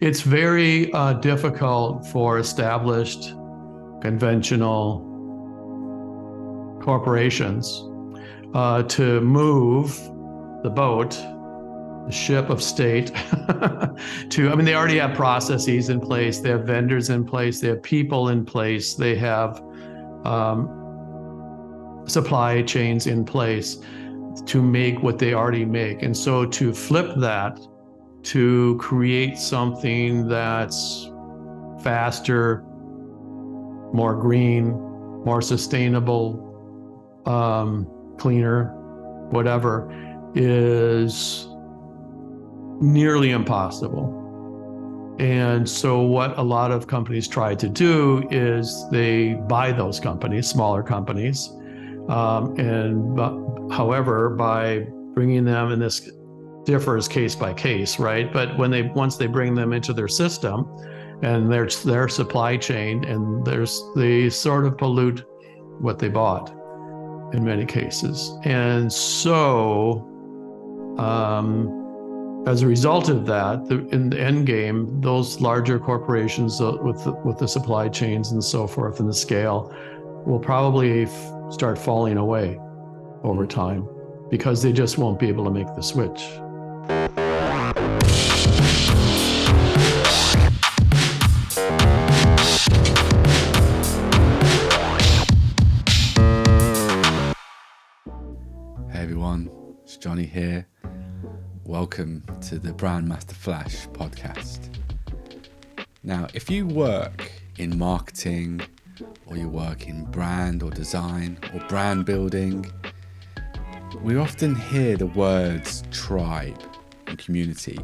It's very difficult for established conventional corporations to move the boat, the ship of state, they already have processes in place, they have vendors in place, they have people in place, they have supply chains in place to make what they already make. And so to flip that, to create something that's faster, more green, more sustainable, cleaner, whatever, is nearly impossible. And so what a lot of companies try to do is they buy those companies, smaller companies, however, by bringing them, and this differs case by case, right? But once they bring them into their system and their supply chain, and they sort of pollute what they bought in many cases. And so as a result of that, in the end game, those larger corporations with the supply chains and so forth and the scale will probably start falling away over time because they just won't be able to make the switch. Hey everyone, it's Johnny here. Welcome to the Brand Master Flash podcast. Now, if you work in marketing, or you work in brand or design or brand building, we often hear the words tribe and community.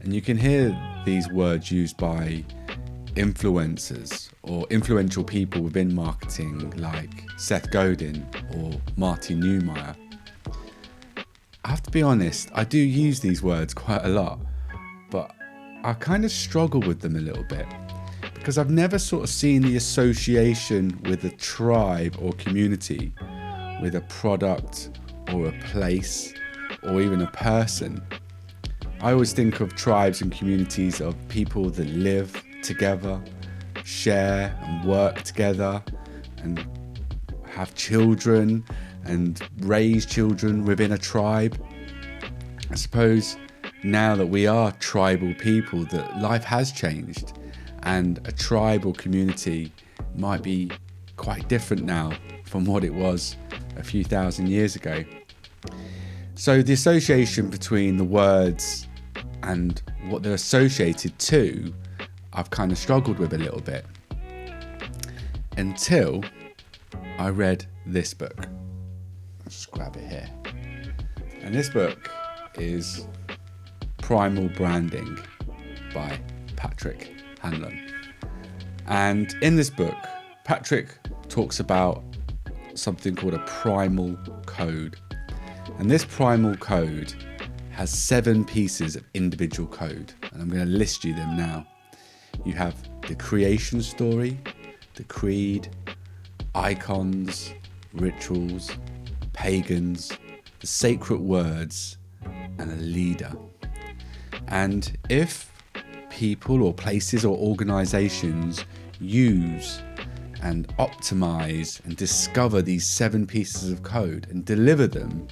And you can hear these words used by influencers or influential people within marketing like Seth Godin or Marty Neumier. I have to be honest, I do use these words quite a lot, but I kind of struggle with them a little bit because I've never sort of seen the association with a tribe or community with a product or a place or even a person. I always think of tribes and communities of people that live together, share and work together and have children and raise children within a tribe. I suppose now that we are tribal people, that life has changed and a tribe or community might be quite different now from what it was a few thousand years ago. So the association between the words and what they're associated to, I've kind of struggled with a little bit until I read this book. Let's just grab it here. And this book is Primal Branding by Patrick Hanlon. And in this book, Patrick talks about something called a primal code. And this primal code has 7 pieces of individual code. And I'm going to list you them now. You have the creation story, the creed, icons, rituals, pagans, the sacred words, and a leader. And if people or places or organizations use and optimize and discover these 7 pieces of code and deliver them,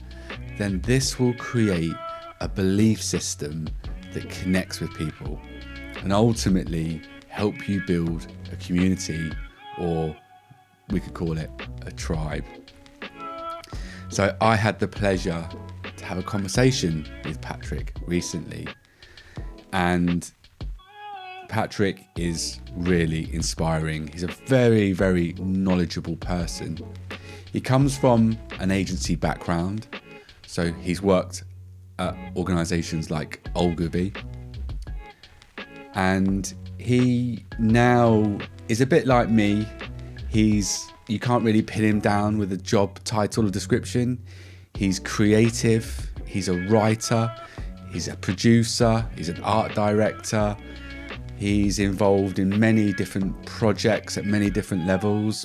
then this will create a belief system that connects with people and ultimately help you build a community, or we could call it a tribe. So I had the pleasure to have a conversation with Patrick recently, and Patrick is really inspiring. He's a very, very knowledgeable person. He comes from an agency background, so he's worked at organisations like Ogilvy, and he now is a bit like me. You can't really pin him down with a job title or description. He's creative, he's a writer, he's a producer, he's an art director. He's involved in many different projects at many different levels.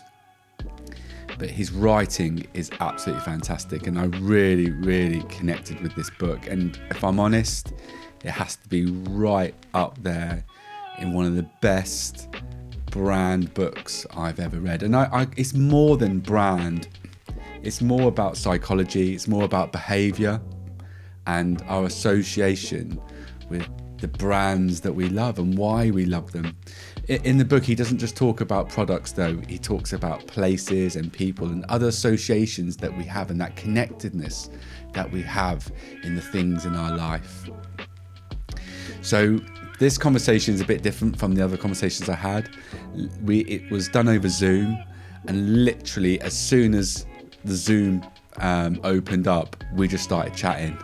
But his writing is absolutely fantastic, and I really, really connected with this book. And if I'm honest, it has to be right up there in one of the best brand books I've ever read. And it's more than brand. It's more about psychology. It's more about behavior and our association with the brands that we love and why we love them. In the book, he doesn't just talk about products, though. He talks about places and people and other associations that we have, and that connectedness that we have in the things in our life. So this conversation is a bit different from the other conversations I had. It was done over Zoom, and literally as soon as the Zoom opened up, we just started chatting.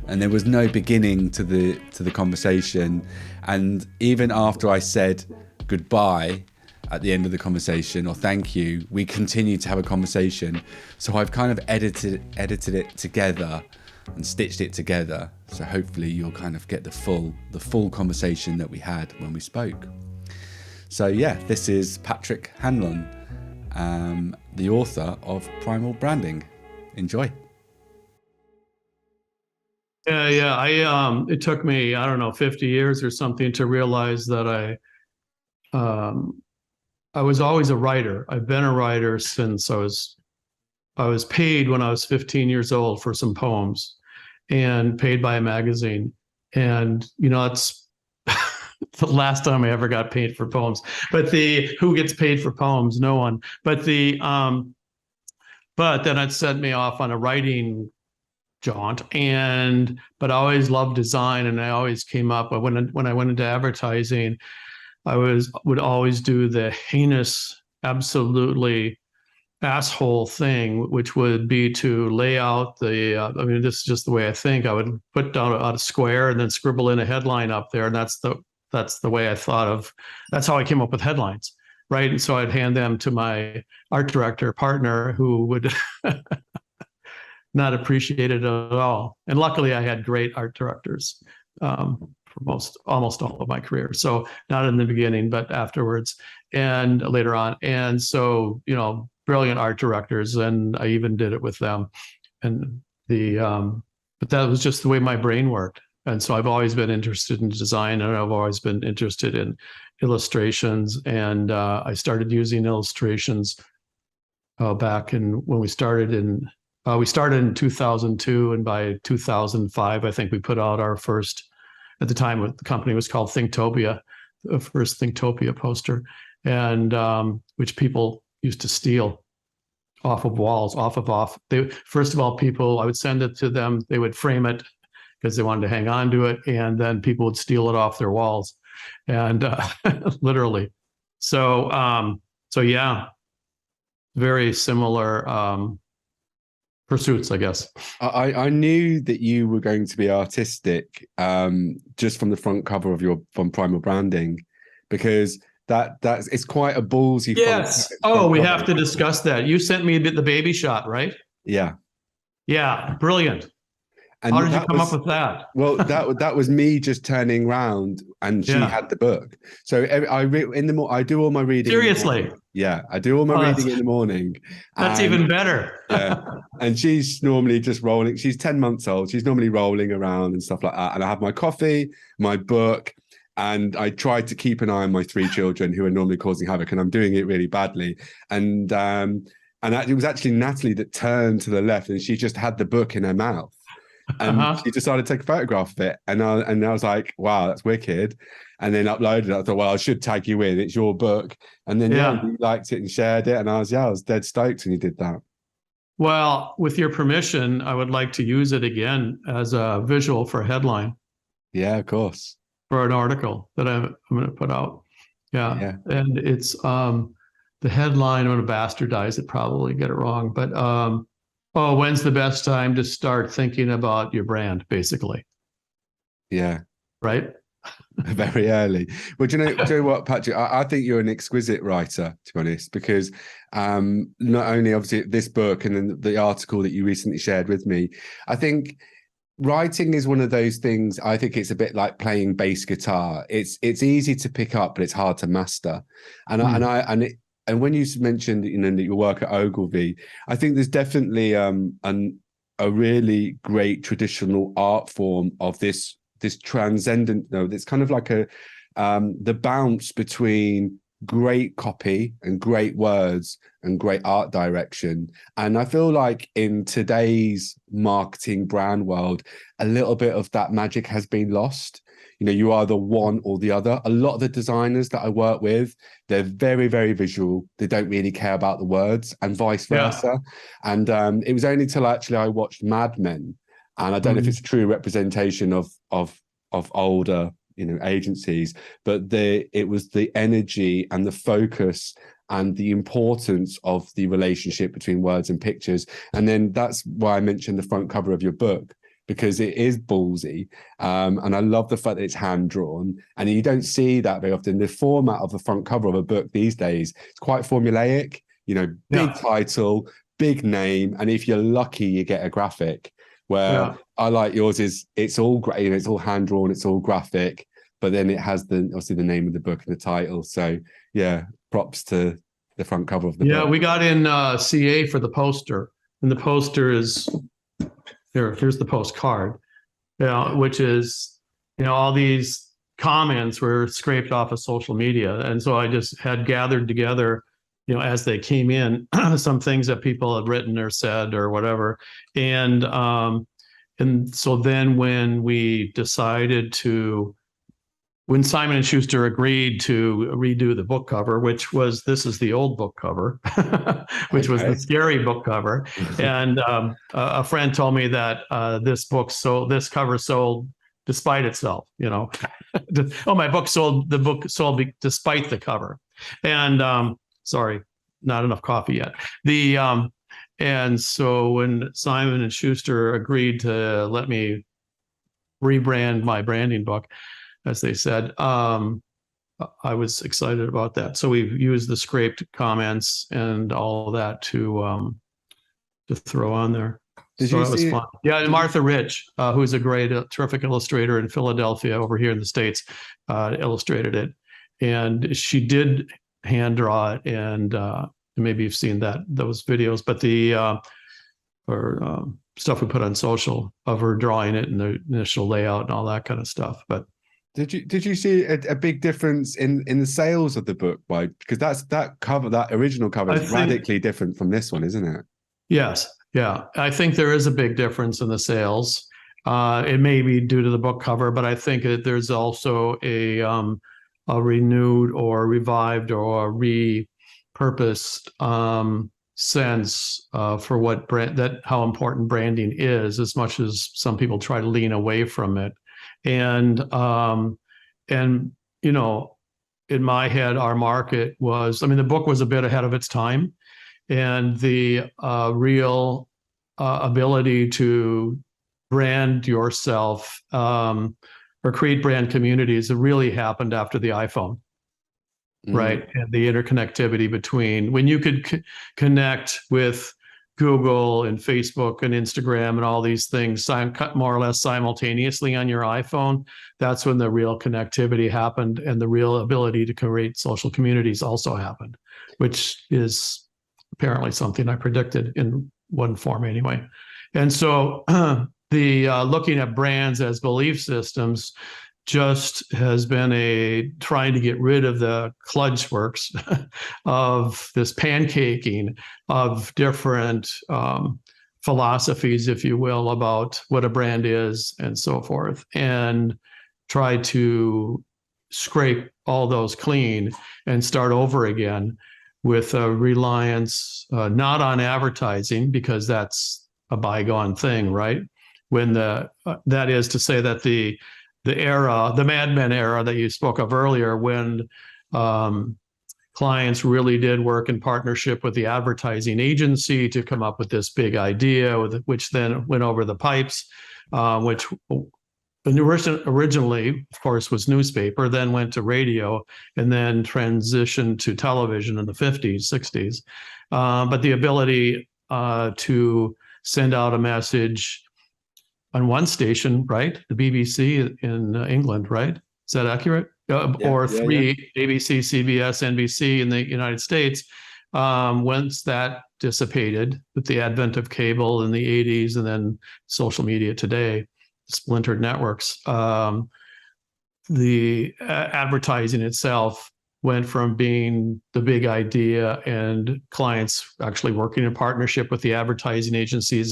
And there was no beginning to the conversation. And even after I said goodbye at the end of the conversation, or thank you, we continued to have a conversation. So I've kind of edited it together and stitched it together. So hopefully you'll kind of get the full conversation that we had when we spoke. So yeah, this is Patrick Hanlon, the author of Primal Branding. Enjoy. Yeah. It took me, I don't know, 50 years or something to realize that I was always a writer. I've been a writer since I was paid when I was 15 years old for some poems, and paid by a magazine. And, it's the last time I ever got paid for poems. But who gets paid for poems? No one. But but then it set me off on a writing jaunt, but I always loved design, and I always came up when I went into advertising, I would always do the heinous, absolutely asshole thing, which would be to lay out this is just the way I think. I would put down a square and then scribble in a headline up there, and that's the way I thought of. That's how I came up with headlines, right? And so I'd hand them to my art director partner, who would not appreciate it at all. And luckily, I had great art directors for almost all of my career. So not in the beginning, but afterwards and later on. And so, brilliant art directors, and I even did it with them. And but that was just the way my brain worked. And so I've always been interested in design, and I've always been interested in illustrations. And I started using illustrations back when we started in 2002, and by 2005, I think we put out our first, at the time, the company was called Thinktopia, the first Thinktopia poster, and which people used to steal off of walls, first of all, I would send it to them, they would frame it because they wanted to hang on to it, and then people would steal it off their walls, and literally. So yeah, very similar pursuits, I guess. I knew that you were going to be artistic just from the front cover from Primal Branding, because that's it's quite a ballsy. Yes. We have to discuss that. You sent me the baby shot, right? Yeah. Yeah. Brilliant. And how did you come up with that? Well, that was me just turning around, and she had the book. So I do all my reading. Seriously? Yeah, I do all my reading in the morning. That's even better. Yeah, and she's normally just rolling. She's 10 months old. She's normally rolling around and stuff like that. And I have my coffee, my book, and I tried to keep an eye on my 3 children who are normally causing havoc, and I'm doing it really badly. And it was actually Natalie that turned to the left, and she just had the book in her mouth. And she decided to take a photograph of it, and I was like, wow, that's wicked. And then uploaded it. I thought, well, I should tag you in, it's your book. And then you liked it and shared it, and I was dead stoked when you did that. Well, with your permission, I would like to use it again as a visual for a headline. Yeah, of course. For an article that I'm going to put out. Yeah. And it's the headline, I'm going to bastardize it, probably get it wrong, but when's the best time to start thinking about your brand, basically? Yeah. Right? Very early. Well, do you know what, Patrick? I think you're an exquisite writer, to be honest, because not only obviously this book and then the article that you recently shared with me, I think writing is one of those things. I think it's a bit like playing bass guitar. It's easy to pick up, but it's hard to master. And when you mentioned, that your work at Ogilvy, I think there's definitely a really great traditional art form of this this transcendent, no, it's kind of like the bounce between great copy and great words and great art direction. And I feel like in today's marketing brand world, a little bit of that magic has been lost. You know, you are the one or the other. A lot of the designers that I work with, they're very, very visual. They don't really care about the words, and vice versa. And it was only till actually I watched Mad Men, and I don't know if it's a true representation of older, you know, agencies, but it was the energy and the focus and the importance of the relationship between words and pictures. And then that's why I mentioned the front cover of your book, because it is ballsy. And I love the fact that it's hand-drawn, and you don't see that very often. The format of the front cover of a book these days, it's quite formulaic, you know, big title, big name, and if you're lucky, you get a graphic. Where I like yours is it's all great, you know, it's all hand-drawn, it's all graphic, but then it has obviously the name of the book and the title. So yeah, props to the front cover of the book. Yeah, we got in CA for the poster, and the poster is here's the postcard, which is, you know, all these comments were scraped off of social media. And so I just had gathered together, you know, as they came in, some things that people had written or said or whatever. And so then when we decided when Simon and Schuster agreed to redo the book cover, which was, this is the old book cover, which was the scary book cover. And a friend told me that this cover sold despite itself, you know. The book sold despite the cover. And sorry, not enough coffee yet. And so when Simon and Schuster agreed to let me rebrand my branding book, as they said, I was excited about that. So we've used the scraped comments and all of that to throw on there. So that was fun. Yeah, and Martha Rich, who's a great, terrific illustrator in Philadelphia over here in the States, illustrated it. And she did hand draw it, and maybe you've seen those videos, but the stuff we put on social of her drawing it and the initial layout and all that kind of stuff. But Did you see a big difference in the sales of the book? Because that original cover is radically different from this one, isn't it? Yes. Yeah. I think there is a big difference in the sales. It may be due to the book cover, but I think that there's also a renewed or revived or repurposed sense for how important branding is, as much as some people try to lean away from it. And you know, in my head, our market was, I mean, the book was a bit ahead of its time, and the real ability to brand yourself or create brand communities, it really happened after the iPhone, right? And the interconnectivity between when you could connect with Google and Facebook and Instagram and all these things more or less simultaneously on your iPhone, that's when the real connectivity happened, and the real ability to create social communities also happened, which is apparently something I predicted in one form anyway. And so the looking at brands as belief systems just has been trying to get rid of the kludge works of this pancaking of different philosophies, if you will, about what a brand is and so forth, and try to scrape all those clean and start over again with a reliance not on advertising, because that's a bygone thing, right? When that is to say that the Mad Men era that you spoke of earlier, when clients really did work in partnership with the advertising agency to come up with this big idea, which then went over the pipes, which originally, of course, was newspaper, then went to radio, and then transitioned to television in the 50s, 60s. But the ability to send out a message on one station, right? The BBC in England, right? Is that accurate? Three, ABC, CBS, NBC in the United States. Once that dissipated with the advent of cable in the 80s and then social media today, splintered networks, the advertising itself went from being the big idea and clients actually working in partnership with the advertising agencies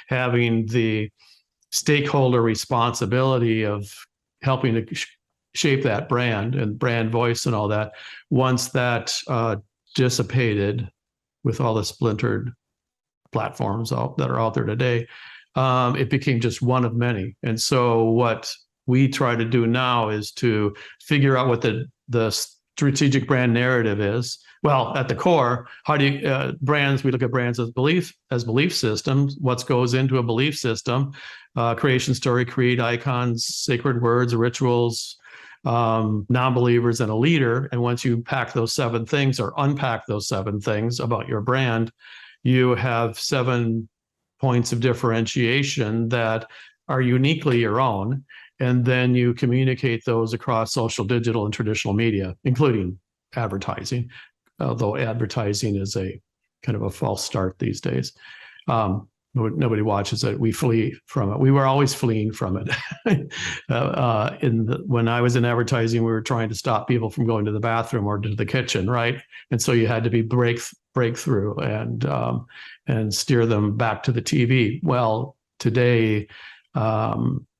having the stakeholder responsibility of helping to shape that brand and brand voice and all that. Once that dissipated with all the splintered platforms that are out there today, it became just one of many. And so what we try to do now is to figure out what the strategic brand narrative is. Well, at the core, how do you brands? We look at brands as belief systems. What goes into a belief system? Creation, story, creed, icons, sacred words, rituals, non-believers, and a leader. And once you pack those 7 things or unpack those 7 things about your brand, you have 7 points of differentiation that are uniquely your own. And then you communicate those across social, digital, and traditional media, including advertising, although advertising is a kind of a false start these days. Nobody watches it. We flee from it. We were always fleeing from it. When I was in advertising, we were trying to stop people from going to the bathroom or to the kitchen, right? And so you had to be breakthrough and steer them back to the TV. Well, today,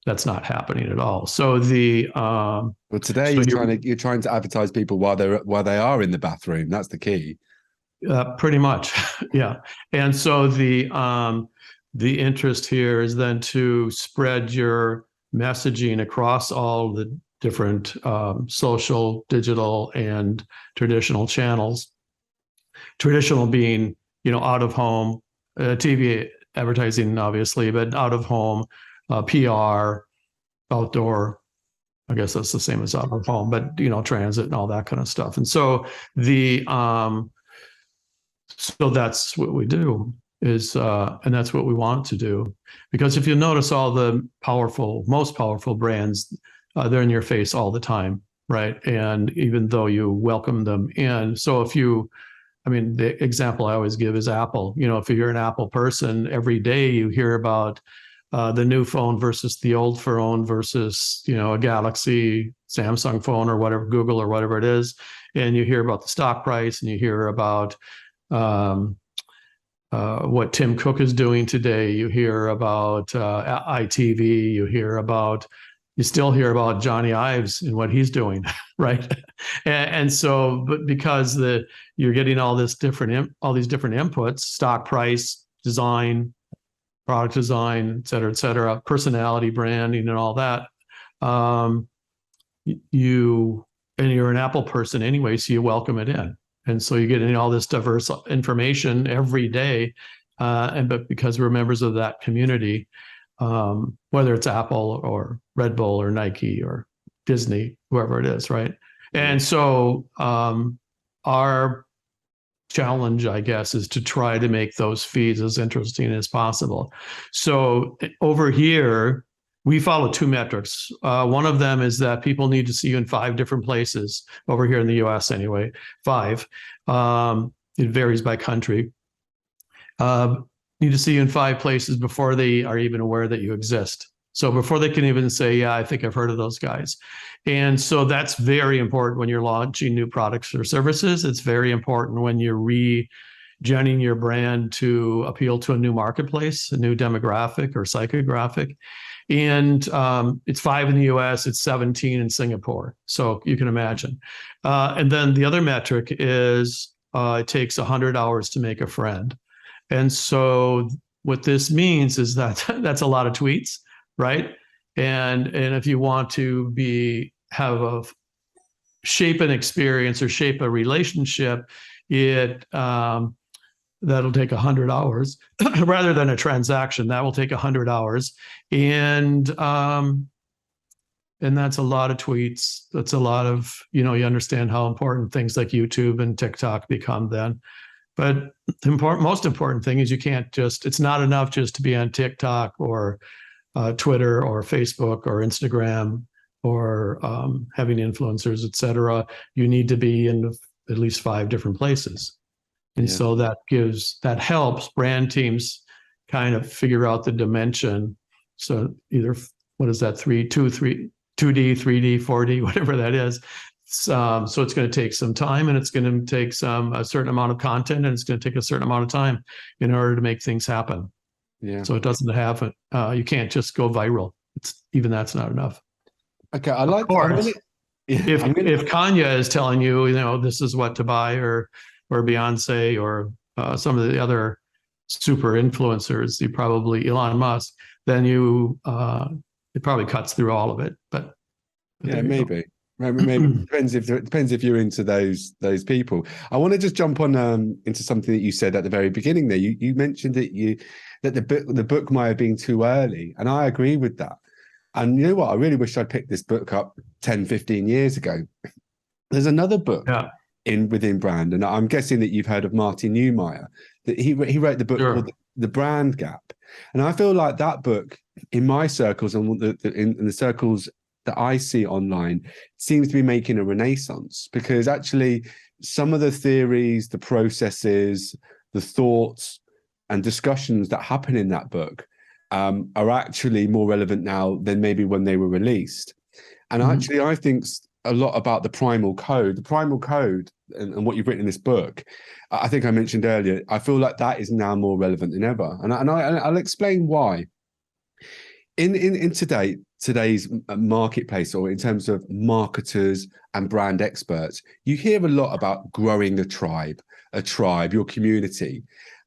that's not happening at all. So well, today you're trying to advertise people while they are in the bathroom. That's the key. Pretty much, yeah. And so the interest here is then to spread your messaging across all the different social, digital, and traditional channels. Traditional being, out of home, TV advertising, obviously, but out of home. PR, outdoor, I guess that's the same as out of home, but transit and all that kind of stuff. And so so that's what we do is, and that's what we want to do, because if you notice all the most powerful brands, they're in your face all the time, right? And even though you welcome them in, so the example I always give is Apple. If you're an Apple person, every day you hear about the new phone versus the old phone versus, a Galaxy, Samsung phone or whatever, Google or whatever it is. And you hear about the stock price and you hear about what Tim Cook is doing today. You hear about ITV, you still hear about Johnny Ives and what he's doing, right? And so, but because you're getting all these different inputs, stock price, design, product design, et cetera, personality, branding, and all that. You're an Apple person anyway, so you welcome it in. And so you're getting all this diverse information every day. But because we're members of that community, whether it's Apple or Red Bull or Nike or Disney, whoever it is, right? And so our challenge, I guess, is to try to make those feeds as interesting as possible. So over here, we follow 2 metrics. One of them is that people need to see you in 5 different places, over here in the US anyway, 5. It varies by country. Need to see you in 5 places before they are even aware that you exist. So before they can even say, yeah, I think I've heard of those guys. And so that's very important when you're launching new products or services. It's very important when you're regenerating your brand to appeal to a new marketplace, a new demographic or psychographic. And it's 5 in the US, it's 17 in Singapore. So you can imagine. And then the other metric is it takes 100 hours to make a friend. And so what this means is that that's a lot of tweets, right? And if you want to shape an experience or shape a relationship, that'll take 100 hours rather than a transaction. That will take 100 hours. And that's a lot of tweets. That's a lot of, you understand how important things like YouTube and TikTok become then. But the most important thing is it's not enough just to be on TikTok or Twitter or Facebook or Instagram or having influencers, et cetera. You need to be in at least 5 different places. And so that helps brand teams kind of figure out the dimension So either, what is that, 2D, 3D, 4D, whatever that is. So it's going to take some time, and it's going to take a certain amount of content, and it's going to take a certain amount of time in order to make things happen. Yeah. So it doesn't happen. You can't just go viral. That's not enough. Okay, I like. Of course, if Kanye is telling you, this is what to buy, or Beyonce, or some of the other super influencers, Elon Musk, then it probably cuts through all of it. But yeah, maybe it depends if you're into those people. I want to just jump on into something that you said at the very beginning there. You mentioned that the book might have been too early, and I agree with that. And you know what? I really wish I'd picked this book up 10, 15 years ago. There's another book within brand, and I'm guessing that you've heard of Marty Neumier. That he wrote the book called The Brand Gap, and I feel like that book, in my circles and in the circles that I see online, seems to be making a renaissance, because actually some of the theories, the processes, the thoughts and discussions that happen in that book are actually more relevant now than maybe when they were released. And actually, I think a lot about the Primal Code. The Primal Code and what you've written in this book, I think I mentioned earlier, I feel like that is now more relevant than ever. And I'll explain why. In today's marketplace, or in terms of marketers and brand experts, you hear a lot about growing a tribe, your community.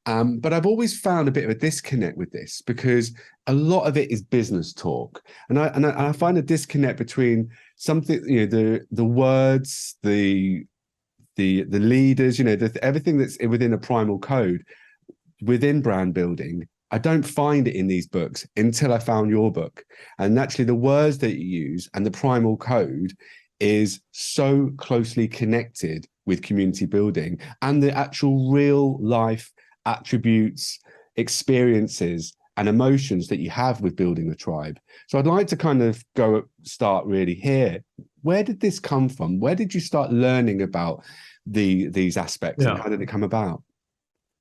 But I've always found a bit of a disconnect with this, because a lot of it is business talk, and I find a disconnect between something, the words, the leaders, everything that's within a primal code within brand building. I don't find it in these books until I found your book, and actually the words that you use and the primal code is so closely connected with community building and the actual real life attributes, experiences and emotions that you have with building a tribe. So I'd like to kind of start really here. Where did this come from? Where did you start learning about these aspects, and how did it come about?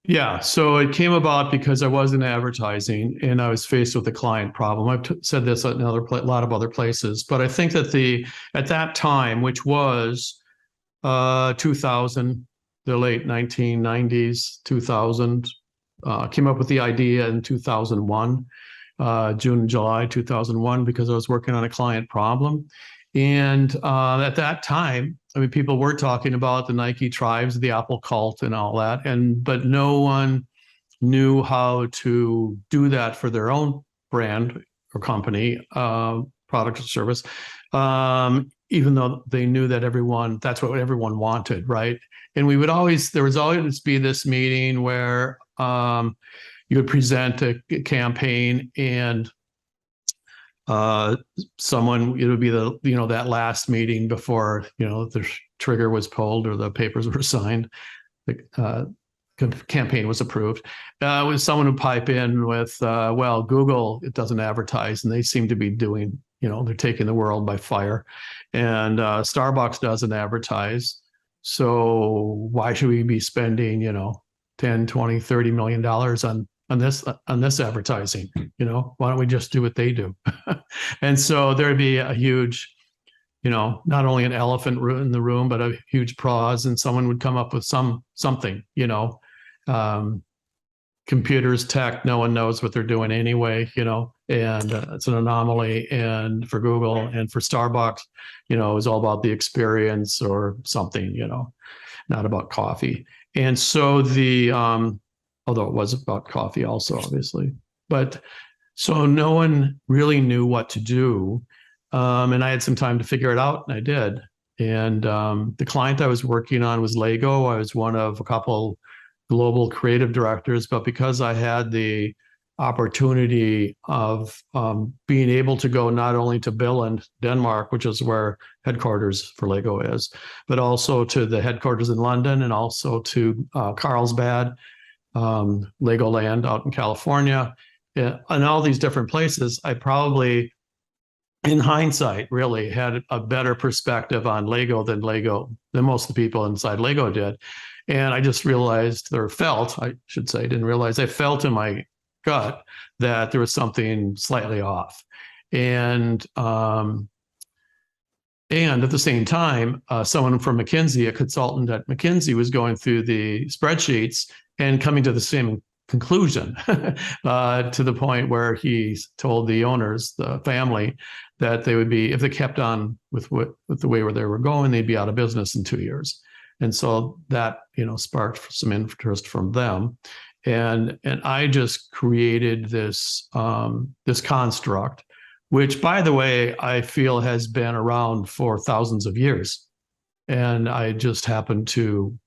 Yeah, so it came about because I was in advertising and I was faced with a client problem. I've said this in a lot of other places, but I think that at that time, which was 2000, the late 1990s, 2000, came up with the idea in 2001, June and July 2001, because I was working on a client problem. And at that time, people were talking about the Nike tribes, the Apple cult and all that, but no one knew how to do that for their own brand or company, product or service, even though they knew that that's what everyone wanted, right? And there would always be this meeting where you would present a campaign, and someone, it would be that last meeting before the trigger was pulled or the papers were signed, the campaign was approved. Was someone who pipe in with, well, Google, it doesn't advertise, and they seem to be doing, they're taking the world by fire, and Starbucks doesn't advertise, so why should we be spending 10, 20, $30 million on this advertising? Why don't we just do what they do? And so there'd be a huge, not only an elephant in the room, but a huge pause, and someone would come up with something, computers, tech, no one knows what they're doing anyway, and it's an anomaly. And for Google and for Starbucks, it was all about the experience or something, not about coffee. And so although it was about coffee also, obviously, but so no one really knew what to do. And I had some time to figure it out, and I did. And the client I was working on was Lego. I was one of a couple global creative directors, but because I had the opportunity of being able to go not only to Billund, Denmark, which is where headquarters for Lego is, but also to the headquarters in London, and also to Carlsbad, Legoland out in California, and all these different places, I probably, in hindsight, really had a better perspective on Lego than most of the people inside Lego did. And I just realized, or felt, I should say, didn't realize, I felt in my gut that there was something slightly off. And at the same time, someone from McKinsey, a consultant at McKinsey, was going through the spreadsheets and coming to the same conclusion to the point where he told the owners, the family, that they would be, if they kept on with the way where they were going, they'd be out of business in 2 years. And so that, sparked some interest from them. And I just created this construct, which, by the way, I feel has been around for thousands of years. And I just happened to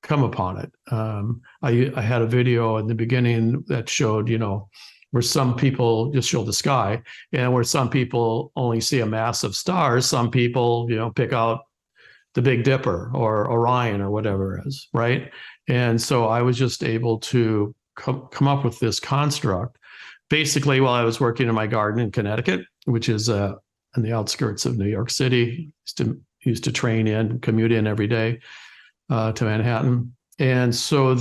come upon it. I had a video in the beginning that showed, where some people just show the sky, and where some people only see a mass of stars, some people, pick out the Big Dipper or Orion or whatever it is, right? And so I was just able to come up with this construct, basically while I was working in my garden in Connecticut, which is in the outskirts of New York City. Used to train in, commute in every day to Manhattan. And so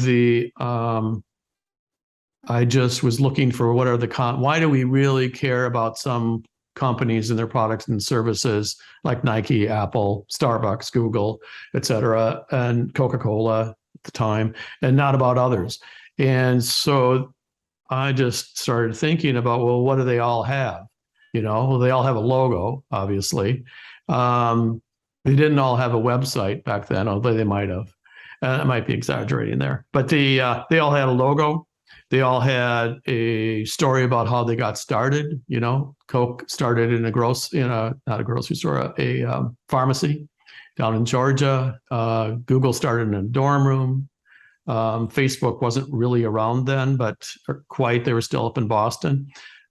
I just was looking for what are why do we really care about some companies and their products and services like Nike, Apple, Starbucks, Google, et cetera, and Coca-Cola at the time, and not about others. And so I just started thinking about, well, what do they all have? Well, they all have a logo, obviously. They didn't all have a website back then, although they might have. I might be exaggerating there. But they all had a logo. They all had a story about how they got started. Coke started in not a grocery store, a pharmacy down in Georgia. Google started in a dorm room. Facebook wasn't really around then, but they were still up in Boston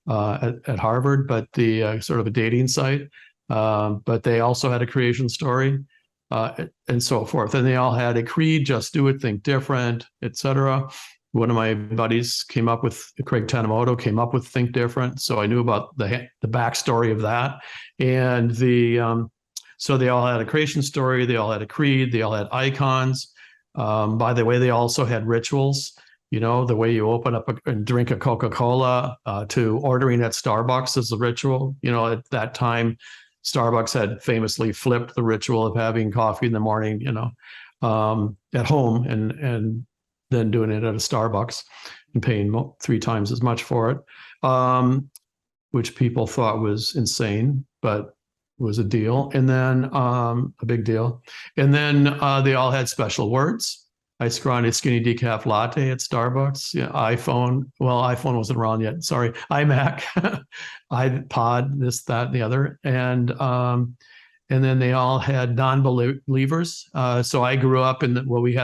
at Harvard, but the sort of a dating site. But they also had a creation story and so forth. And they all had a creed, just do it, think different, et cetera. One of my buddies Craig Tanimoto came up with Think Different. So I knew about the backstory of that. And so they all had a creation story. They all had a creed. They all had icons. By the way, they also had rituals. The way you open up and drink a Coca-Cola to ordering at Starbucks is a ritual. At that time, Starbucks had famously flipped the ritual of having coffee in the morning, at home and then doing it at a Starbucks and paying 3 times as much for it, which people thought was insane, but was a deal. And then a big deal. And then they all had special words. I scrawny skinny decaf latte at Starbucks. iPhone wasn't around yet. Sorry, iMac, iPod, this, that, and the other. And then they all had non-believers. So I grew up in what we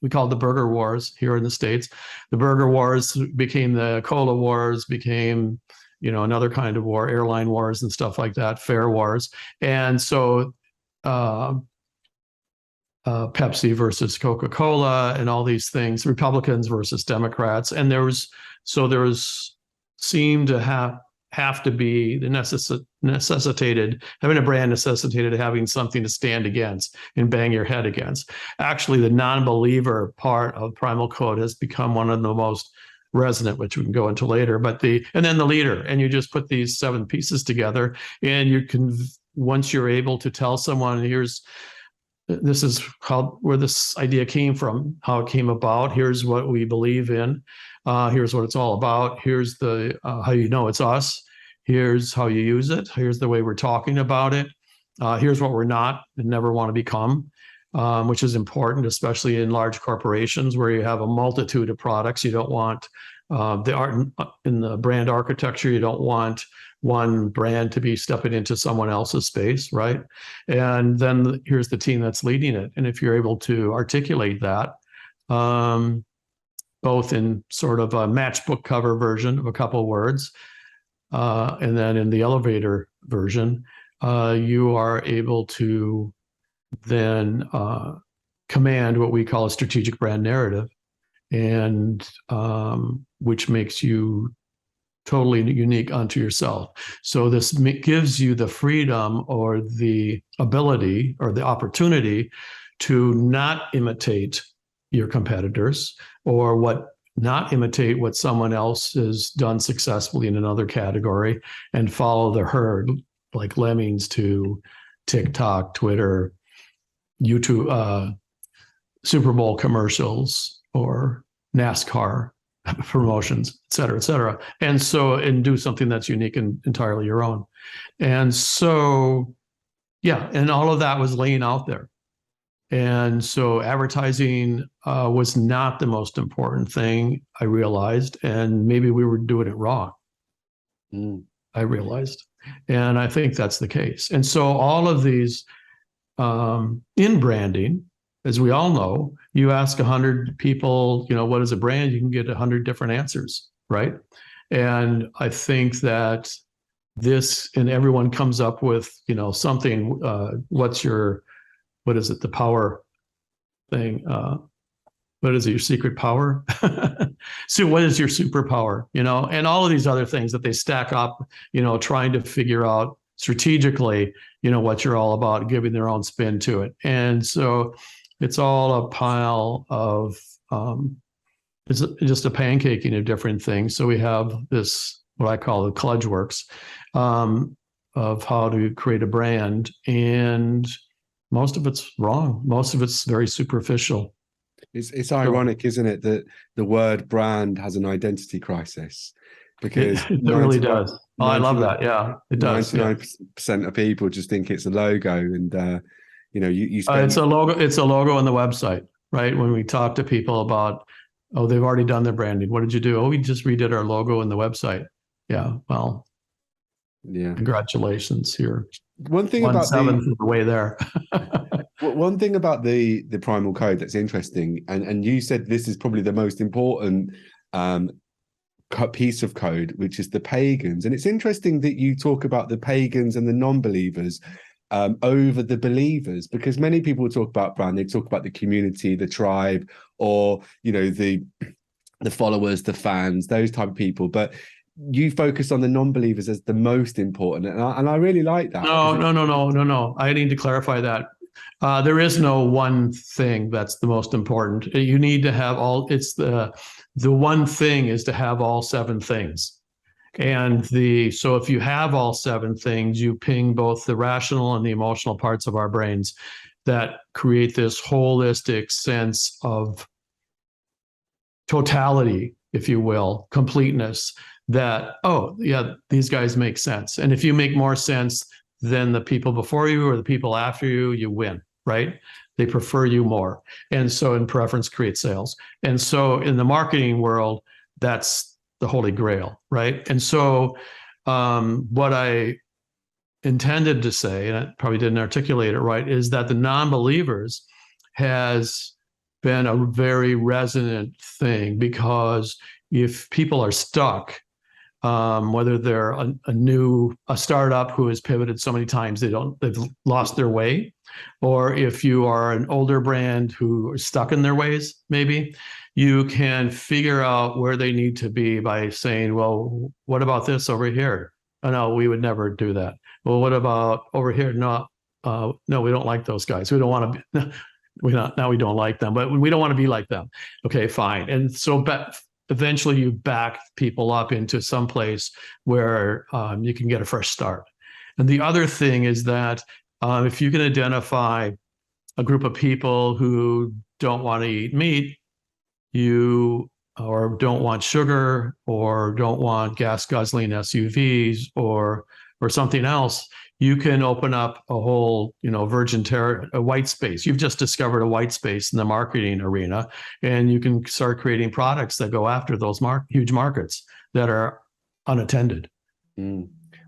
called the Burger Wars here in the States. The Burger Wars became the Cola Wars, became another kind of war, airline wars and stuff like that, fare wars. And so Pepsi versus Coca-Cola and all these things, Republicans versus Democrats. And there seemed to have to be having a brand necessitated having something to stand against and bang your head against. Actually, the non-believer part of Primal Code has become one of the most resonant, which we can go into later, and then the leader. And you just put these 7 pieces together, and you can, once you're able to tell someone, this is where this idea came from, how it came about. Here's what we believe in. Here's what it's all about. Here's how it's us. Here's how you use it. Here's the way we're talking about it. Here's what we're not and never want to become, which is important, especially in large corporations where you have a multitude of products. You don't want the art in the brand architecture. You don't want one brand to be stepping into someone else's space, right? And then here's the team that's leading it. And if you're able to articulate that, both in sort of a matchbook cover version of a couple words, and then in the elevator version, you are able to then command what we call a strategic brand narrative, and which makes you totally unique unto yourself. So this gives you the freedom or the ability or the opportunity to not imitate your competitors or what not imitate what someone else has done successfully in another category and follow the herd like lemmings to TikTok, Twitter, YouTube, Super Bowl commercials, or NASCAR promotions, et cetera, et cetera. And do something that's unique and entirely your own. And so, yeah, and all of that was laying out there. And so advertising was not the most important thing, I realized, and maybe we were doing it wrong. I realized. And I think that's the case. And so all of these in branding, as we all know, you ask 100 people, what is a brand? You can get 100 different answers, right? And I think that and everyone comes up with, something, what is it, the power thing? What is it, your secret power? So what is your superpower? And all of these other things that they stack up, trying to figure out strategically, what you're all about, giving their own spin to it. And so it's all a pile of, it's just a pancaking of different things. So we have this, what I call the kludge works, of how to create a brand. And most of it's wrong. Most of it's very superficial. It's ironic, isn't it, that the word brand has an identity crisis? Because it really does. Oh, I love that. Yeah, it does. 99% of people just think it's a logo, and you spend... it's a logo. It's a logo on the website, right? When we talk to people about, oh, they've already done their branding. What did you do? Oh, we just redid our logo on the website. Yeah. Well. Yeah. Congratulations. Here. One thing about the way there. One thing about the Primal code that's interesting, and you said this is probably the most important piece of code, which is the pagans. And it's interesting that you talk about the pagans and the non-believers over the believers, because many people talk about brand, they talk about the community, the tribe, or the followers, the fans, those type of people. But you focus on the non-believers as the most important, and I really like that. No. I need to clarify that. There is no one thing that's the most important. You need to have all. It's the one thing is to have all 7 things, and so if you have all 7 things, you ping both the rational and the emotional parts of our brains that create this holistic sense of totality, if you will, completeness. That, oh yeah, these guys make sense. And if you make more sense than the people before you or the people after you, you win, right? They prefer you more. And so in preference creates sales. And so in the marketing world, that's the holy grail, right? And so what I intended to say, and I probably didn't articulate it right, is that the non-believers has been a very resonant thing, because if people are stuck, whether they're a startup who has pivoted so many times they've lost their way, or if you are an older brand who are stuck in their ways, maybe you can figure out where they need to be by saying, well, what about this over here? Oh, no, we would never do that. Well, what about over here? No, we don't like those guys. We don't want to be, we don't like them, but we don't want to be like them. Okay, fine. And so eventually you back people up into some place where you can get a fresh start. And the other thing is that if you can identify a group of people who don't want to eat meat, or don't want sugar, or don't want gas guzzling SUVs, or something else, you can open up a whole, virgin territory, a white space. You've just discovered a white space in the marketing arena, and you can start creating products that go after those huge markets that are unattended.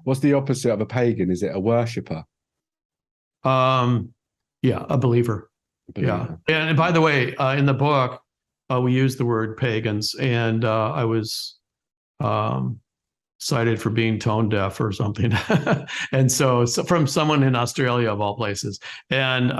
What's the opposite of a pagan? Is it a worshipper? Yeah, a believer. Yeah. And by the way, in the book, we use the word pagans, and I was cited for being tone deaf or something. And so from someone in Australia of all places. And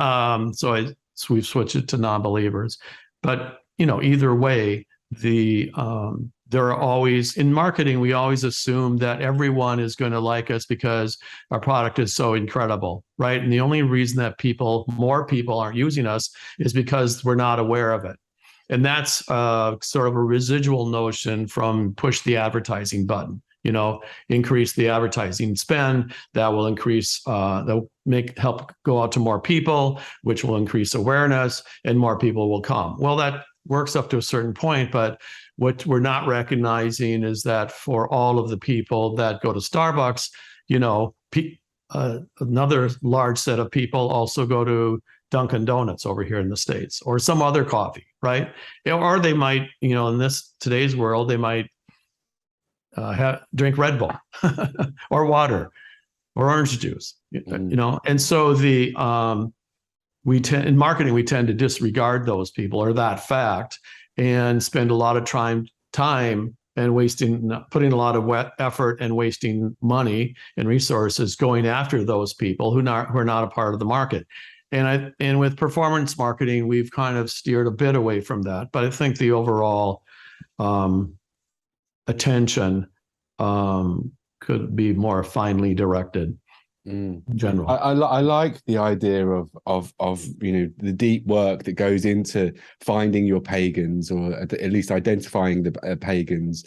we've switched it to non-believers. But, either way, there are always, in marketing, we always assume that everyone is going to like us because our product is so incredible, right? And the only reason that more people aren't using us is because we're not aware of it. And that's sort of a residual notion from push the advertising button, increase the advertising spend. That will increase, that'll help go out to more people, which will increase awareness, and more people will come. Well, that works up to a certain point, but what we're not recognizing is that for all of the people that go to Starbucks, another large set of people also go to Dunkin' Donuts over here in the States, or some other coffee, right? Or they might, in today's world, they might drink Red Bull or water or orange juice, And so in marketing, we tend to disregard those people or that fact and spend a lot of time and putting a lot of effort and wasting money and resources going after those people who are not a part of the market. And with performance marketing, we've kind of steered a bit away from that. But I think the overall attention could be more finely directed in general. I like the idea of the deep work that goes into finding your pagans, or at least identifying the pagans,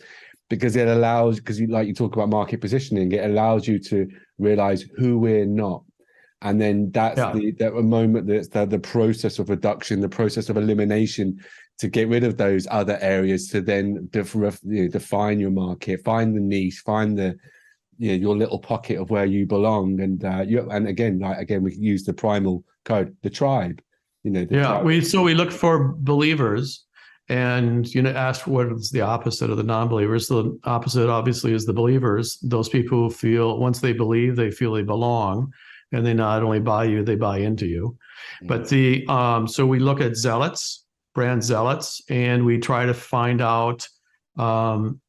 because it allows, you talk about market positioning, it allows you to realize who we're not. And then that's the moment that's the process of reduction, the process of elimination, to get rid of those other areas, to then define your market, find the niche, find the your little pocket of where you belong. And again we use the primal code, the tribe. Tribe. We look for believers, and ask what is the opposite of the non-believers. The opposite obviously is the believers, those people who feel once they believe, they feel they belong. And they not only buy you, they buy into you. But so we look at zealots, brand zealots, and we try to find out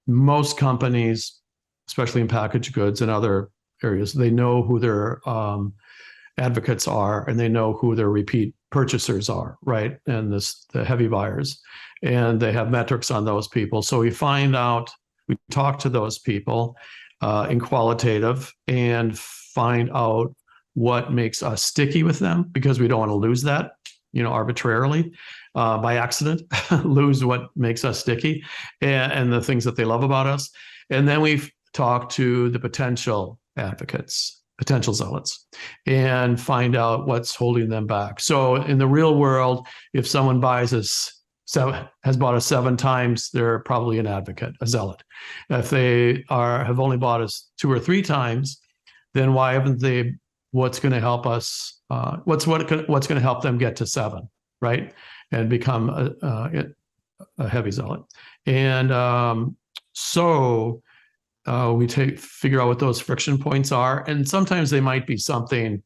most companies, especially in packaged goods and other areas, they know who their advocates are, and they know who their repeat purchasers are, right? And the heavy buyers, and they have metrics on those people. So we talk to those people in qualitative and find out what makes us sticky with them, because we don't want to lose that, arbitrarily, by accident, lose what makes us sticky and the things that they love about us. And then we've talked to the potential advocates, potential zealots, and find out what's holding them back. So in the real world, if someone has bought us 7 times, they're probably an advocate, a zealot. If they have only bought us 2 or 3 times, then why haven't they? What's going to help us? What's going to help them get to 7, right? And become a heavy zealot. And so we figure out what those friction points are, and sometimes they might be something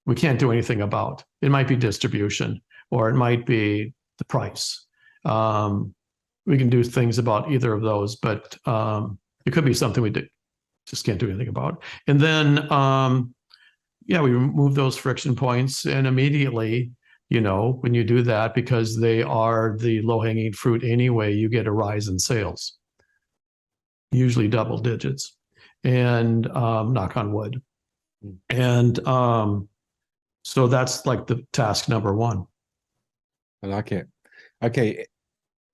we can't do anything about. It might be distribution, or it might be the price. We can do things about either of those, but it could be something we just can't do anything about. And then we remove those friction points, and immediately, when you do that, because they are the low-hanging fruit anyway, you get a rise in sales, usually double digits, and knock on wood. And so that's like the task number 1. I like it. Okay,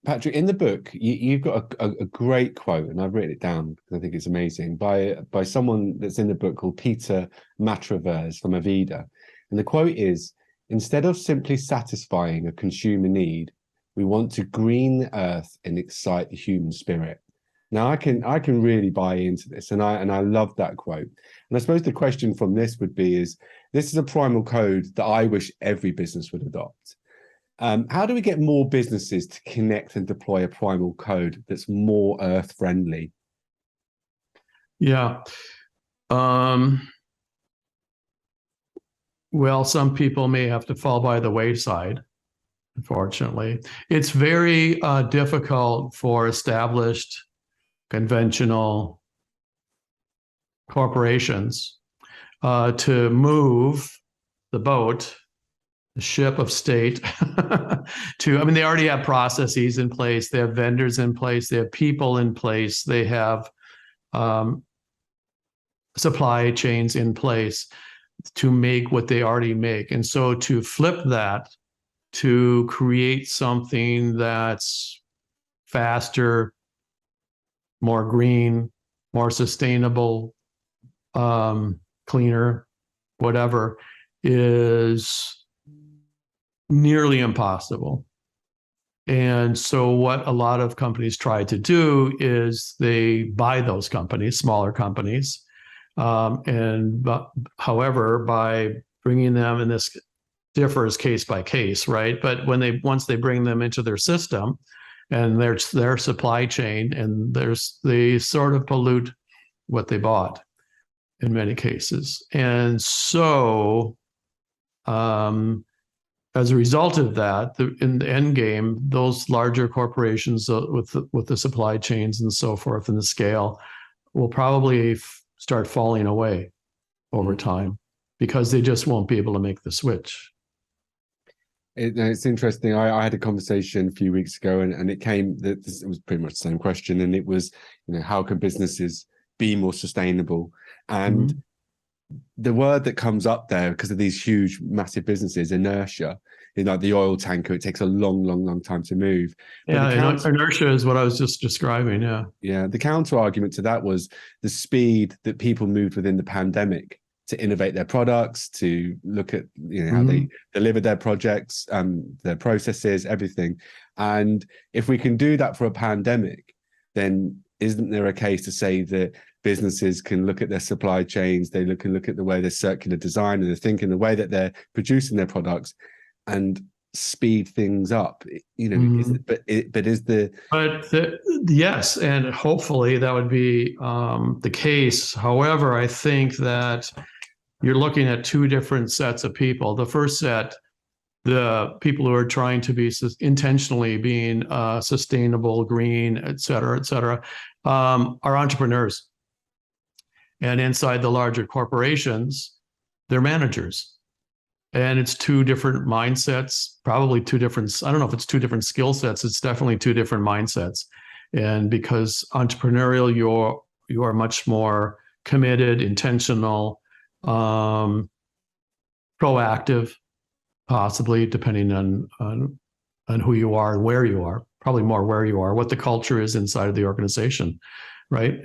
Patrick, in the book, you've got a great quote, and I've written it down because I think it's amazing, by someone that's in the book called Peter Matravers from Avida. And the quote is, "Instead of simply satisfying a consumer need, we want to green the earth and excite the human spirit." Now, I can really buy into this, and I love that quote. And I suppose the question from this would be this is a primal code that I wish every business would adopt. How do we get more businesses to connect and deploy a primal code that's more earth friendly? Yeah. Well, some people may have to fall by the wayside, unfortunately. It's very difficult for established conventional corporations to move the boat, the ship of state they already have processes in place, they have vendors in place, they have people in place, they have supply chains in place to make what they already make. And so to flip that to create something that's faster, more green, more sustainable, cleaner, whatever, is nearly impossible. And so what a lot of companies try to do is they buy those companies, smaller companies. However, by bringing them, and this differs case by case, right? But once they bring them into their system and their supply chain, and they sort of pollute what they bought in many cases. And so as a result of that, in the end game, those larger corporations with the supply chains and so forth and the scale will probably start falling away over time because they just won't be able to make the switch. It's interesting. I had a conversation a few weeks ago, and it came that it was pretty much the same question, and it was, how can businesses be more sustainable? And the word that comes up there, because of these huge, massive businesses, inertia. Like the oil tanker, it takes a long time to move. But inertia is what I was just describing. Yeah. The counter argument to that was the speed that people moved within the pandemic to innovate their products, to look at how they deliver their projects, their processes, everything. And if we can do that for a pandemic, then isn't there a case to say that businesses can look at their supply chains, they can look at the way they're circular design and they're thinking the way that they're producing their products and speed things up, yes, and hopefully that would be the case. However, I think that you're looking at two different sets of people. The first set, the people who are trying to be intentionally being sustainable, green, et cetera, are entrepreneurs. And inside the larger corporations, they're managers. And it's two different mindsets, probably two different, I don't know if it's two different skill sets, it's definitely two different mindsets. And because entrepreneurial, you are much more committed, intentional, proactive, possibly, depending on who you are and where you are, probably more where you are, what the culture is inside of the organization, right?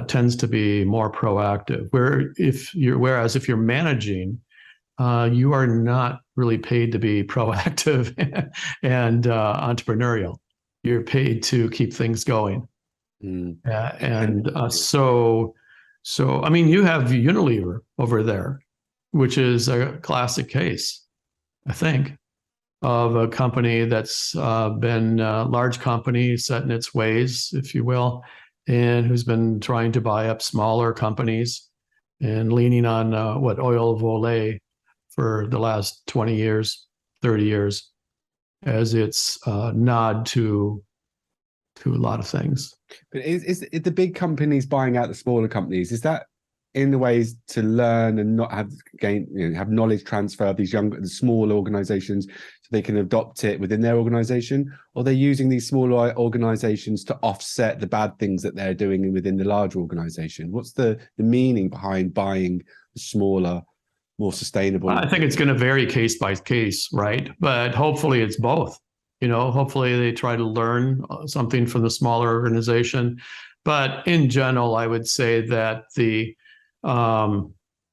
Tends to be more proactive. Whereas if you're managing, you are not really paid to be proactive and entrepreneurial. You're paid to keep things going. So I mean, you have Unilever over there, which is a classic case, I think, of a company that's been a large company set in its ways, if you will, and who's been trying to buy up smaller companies and leaning on oil of Olay for the last 20 years, 30 years, as its nod to a lot of things. But is the big companies buying out the smaller companies, is that in the ways to learn and not have knowledge transfer of these the small organizations so they can adopt it within their organization? Or they're using these smaller organizations to offset the bad things that they're doing within the larger organization? What's the meaning behind buying the smaller, more sustainable? I think it's going to vary case by case, right? But hopefully it's both. Hopefully they try to learn something from the smaller organization. But in general, I would say that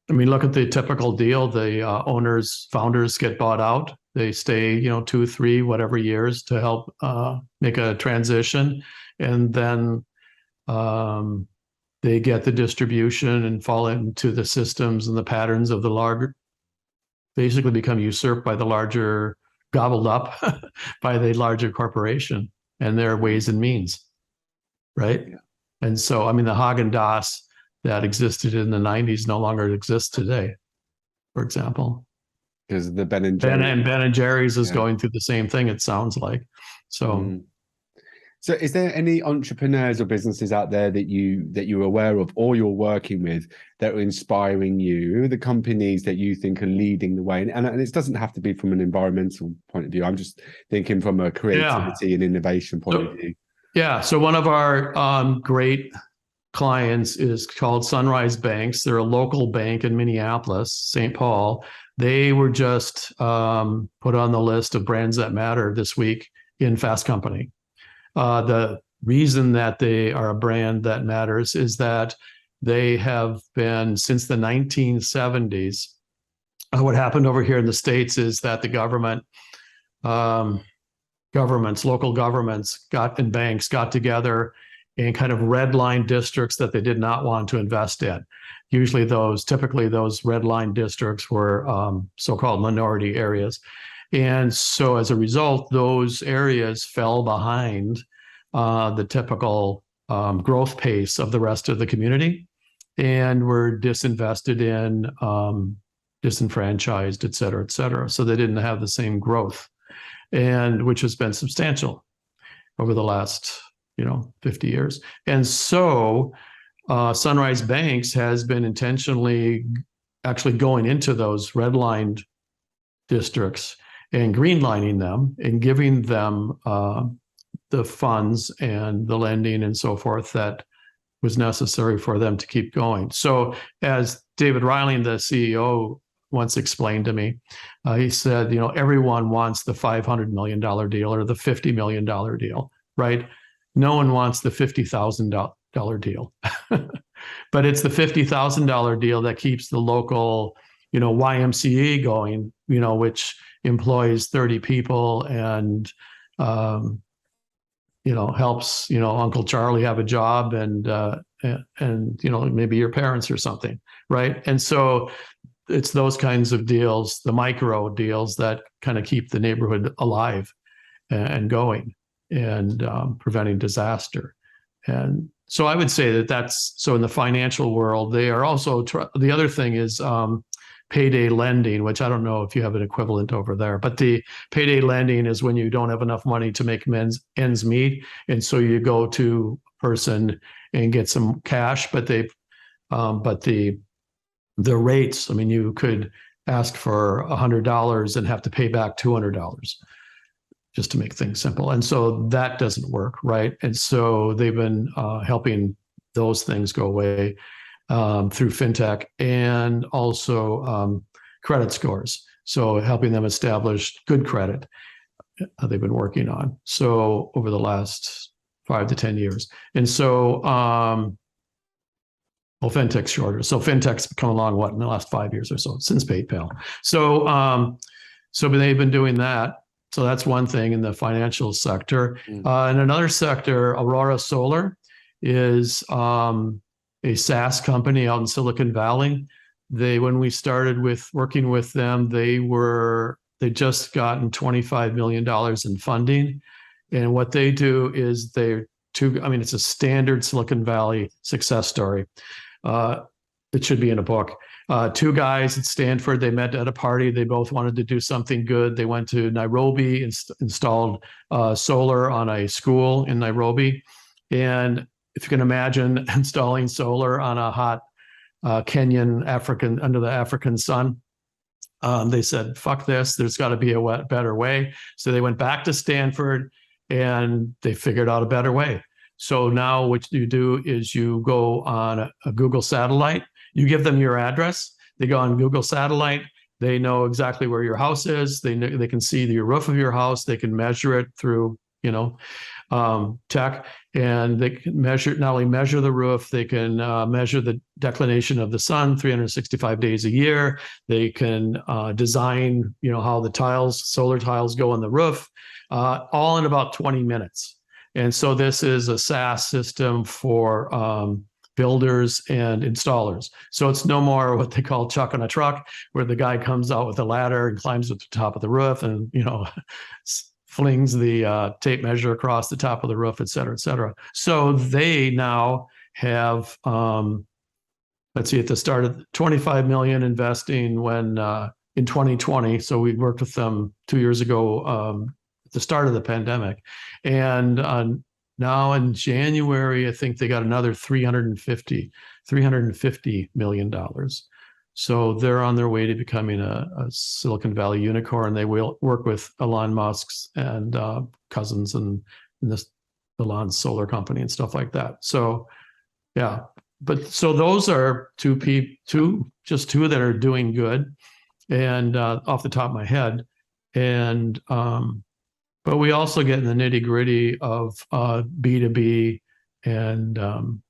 look at the typical deal. The founders get bought out. They stay, 2, 3, whatever years to help make a transition. And then they get the distribution and fall into the systems and the patterns of the larger, basically become usurped by the larger, gobbled up by the larger corporation and their ways and means, right? Yeah. And so, the Haagen-Dazs that existed in the 90s no longer exists today, for example. Because the Ben and Jerry's is going through the same thing, it sounds like. So So is there any entrepreneurs or businesses out there that you're aware of or you're working with that are inspiring you? Who are the companies that you think are leading the way? And it doesn't have to be from an environmental point of view. I'm just thinking from a creativity and innovation point of view. Yeah. So one of our great clients is called Sunrise Banks. They're a local bank in Minneapolis, St. Paul. They were just put on the list of brands that matter this week in Fast Company. The reason that they are a brand that matters is that they have been, since the 1970s, what happened over here in the States is that the governments, local governments and banks got together and kind of redline districts that they did not want to invest in. Typically those redline districts were so-called minority areas. And so as a result, those areas fell behind the typical growth pace of the rest of the community and were disinvested in, disenfranchised, et cetera, et cetera. So they didn't have the same growth, and which has been substantial over the last 50 years. And so Sunrise Banks has been intentionally actually going into those redlined districts and greenlining them and giving them the funds and the lending and so forth that was necessary for them to keep going. So as David Reiling, the CEO, once explained to me, he said, everyone wants the $500 million deal or the $50 million deal, right? No one wants the $50,000 deal. But it's the $50,000 deal that keeps the local, YMCA going, which employs 30 people and, helps, Uncle Charlie have a job and maybe your parents or something, right? And so it's those kinds of deals, the micro deals, that kind of keep the neighborhood alive and going and preventing disaster. And so I would say that's so in the financial world, they are also, the other thing is payday lending, which I don't know if you have an equivalent over there, but the payday lending is when you don't have enough money to make ends meet. And so you go to a person and get some cash, but the rates, you could ask for $100 and have to pay back $200 just to make things simple. And so that doesn't work, right? And so they've been helping those things go away through fintech and also credit scores. So helping them establish good credit, they've been working on. So over the last 5 to 10 years. And so, fintech's shorter. So fintech's come along, in the last 5 years or so, since PayPal. So, they've been doing that. So that's one thing in the financial sector. In another sector, Aurora Solar is a SaaS company out in Silicon Valley. When we started working with them, they just gotten $25 million in funding. And what they do is it's a standard Silicon Valley success story. It should be in a book. 2 guys at Stanford, they met at a party. They both wanted to do something good. They went to Nairobi, installed solar on a school in Nairobi. And if you can imagine installing solar on a hot Kenyan under the African sun, they said, fuck this, there's got to be a better way. So they went back to Stanford and they figured out a better way. So now what you do is you go on a Google satellite, you give them your address, they go on Google satellite, they know exactly where your house is, they can see the roof of your house, they can measure it through, tech, and they can not only measure the roof, they can measure the declination of the sun 365 days a year. They can design, how the solar tiles go on the roof, all in about 20 minutes. And so this is a SaaS system for builders and installers. So it's no more what they call chuck on a truck, where the guy comes out with a ladder and climbs at the top of the roof and, flings the tape measure across the top of the roof, et cetera, et cetera. So they now have, at the start of 25 million investing when in 2020. So we worked with them 2 years ago at the start of the pandemic. And now in January, I think they got another $350 million. So they're on their way to becoming a Silicon Valley unicorn. They will work with Elon Musk's and cousins and this Elon's solar company and stuff like that. So, yeah. But so those are two that are doing good. and off the top of my head. And but we also get in the nitty gritty of B2B and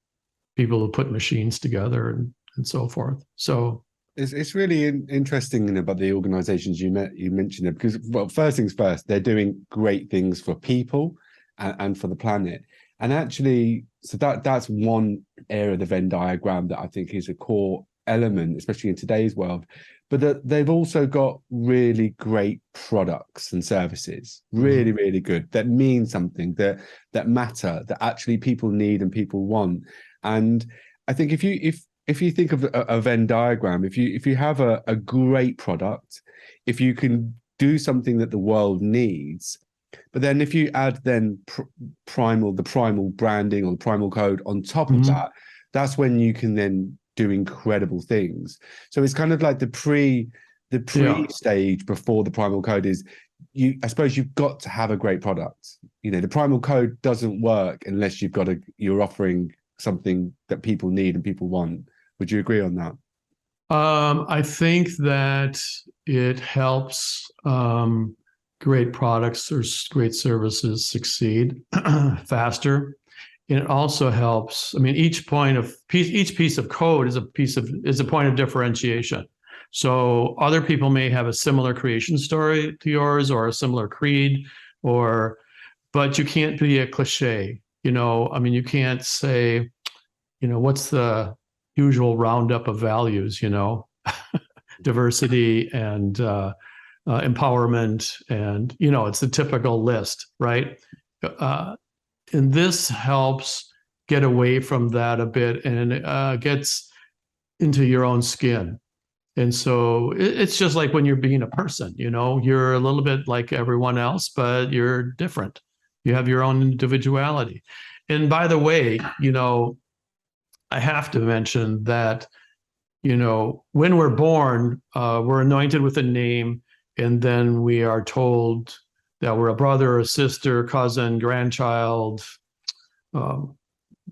people who put machines together and so forth. So it's really interesting about the organizations you mentioned it, because, well, first things first, they're doing great things for people and for the planet. And actually, so that's one area of the Venn diagram that I think is a core element, especially in today's world. But they've also got really great products and services, really, really good, that mean something, that matter, that actually people need and people want. And I think if you think of a Venn diagram, if you have a great product, if you can do something that the world needs, but then if you add then the primal branding or the primal code on top of that, that's when you can then do incredible things. So it's kind of like the pre stage before the primal code is, I suppose you've got to have a great product. You know, the primal code doesn't work unless you're offering something that people need and people want. Would you agree on that? I think that it helps great products or great services succeed faster. It also helps. I mean, each piece of code is a point of differentiation. So other people may have a similar creation story to yours or a similar creed, but you can't be a cliche. You know, I mean, you can't say, you know, what's the usual roundup of values? You know, diversity and empowerment, and you know, it's the typical list, right? And this helps get away from that a bit and gets into your own skin. And so it's just like when you're being a person, you know, you're a little bit like everyone else, but you're different. You have your own individuality. And by the way, you know, I have to mention that, you know, when we're born, we're anointed with a name, and then we are told that we're a brother, a sister, cousin, grandchild,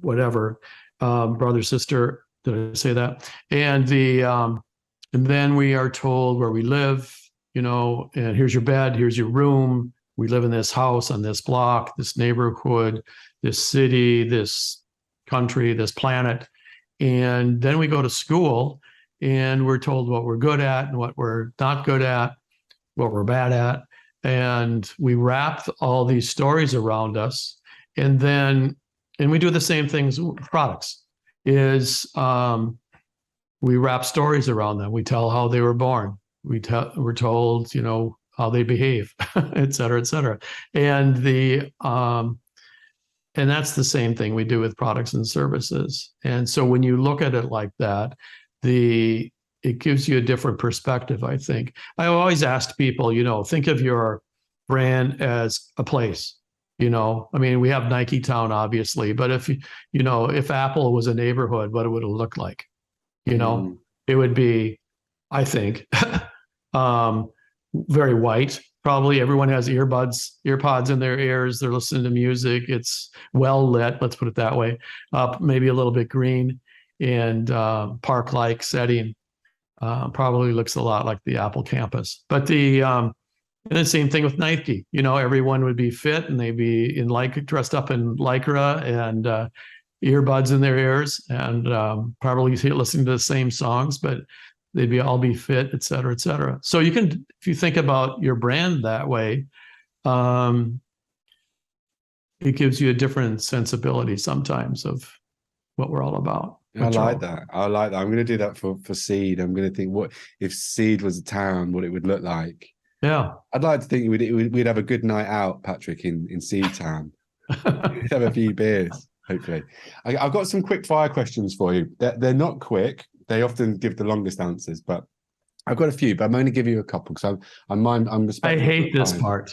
whatever, brother, sister. Did I say that? And then we are told where we live, you know, and here's your bed, here's your room. We live in this house on this block, this neighborhood, this city, this country, this planet. And then we go to school and we're told what we're good at and what we're not good at, what we're bad at. And we wrap all these stories around us. And we do the same things with products, we wrap stories around them. We tell how they were born. We're told, you know, how they behave, et cetera, et cetera. And and that's the same thing we do with products and services. And so when you look at it like that, it gives you a different perspective, I think. I always ask people, you know, think of your brand as a place. You know, I mean, we have Nike Town, obviously, but if Apple was a neighborhood, what would it look like? You know, it would be, I think, very white. Probably everyone has earpods in their ears. They're listening to music. It's well lit, let's put it that way. Maybe a little bit green and park-like setting. Probably looks a lot like the Apple campus. But and the same thing with Nike. You know, everyone would be fit and they'd be dressed up in Lycra and earbuds in their ears and probably listening to the same songs, but they'd all be fit, et cetera, et cetera. So you can, if you think about your brand that way, it gives you a different sensibility sometimes of what we're all about. I like that. I'm going to do that for Seed. I'm going to think, what if Seed was a town, what it would look like. Yeah. I'd like to think we'd have a good night out, Patrick, in Seed Town. We'd have a few beers, hopefully. I've got some quick fire questions for you. They're not quick. They often give the longest answers, but I've got a few, but I'm going to give you a couple because I'm respectful. I hate this part.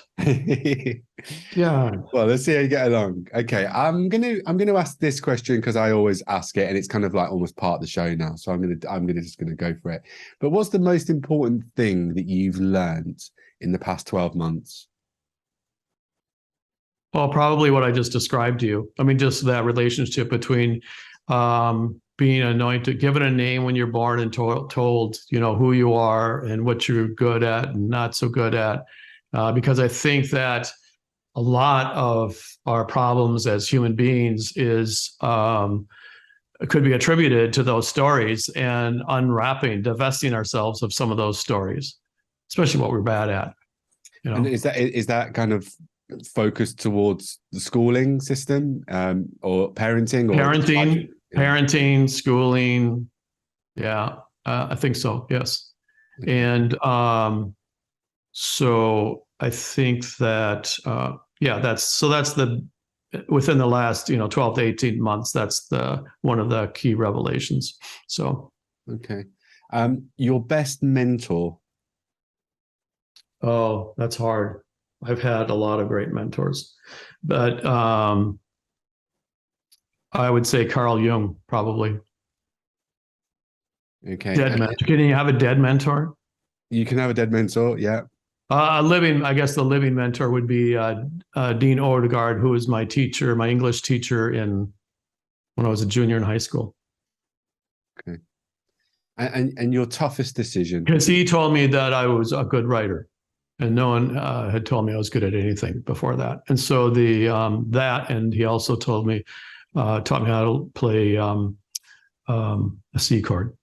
Yeah. Well, let's see how you get along. Okay, I'm gonna ask this question because I always ask it, and it's kind of like almost part of the show now. So I'm just gonna go for it. But what's the most important thing that you've learned in the past 12 months? Well, probably what I just described to you. I mean, just that relationship between being anointed, given a name when you're born, and told, who you are and what you're good at and not so good at. Because I think that a lot of our problems as human beings could be attributed to those stories, and divesting ourselves of some of those stories, especially what we're bad at. And is that kind of focused towards the schooling system, or parenting, parenting, schooling? Yeah, I think so. Yes. Okay. And so I think that that's the within the last 12 to 18 months, that's one of the key revelations. So okay. Your best mentor? Oh, that's hard. I've had a lot of great mentors, but I would say Carl Jung, probably. Okay. Dead mentor. Can you have a dead mentor? You can have a dead mentor, yeah. I guess the living mentor would be Dean Odegaard, who was my teacher, my English teacher when I was a junior in high school. Okay. And your toughest decision? Because he told me that I was a good writer, and no one had told me I was good at anything before that. And so and he also taught me how to play a C chord.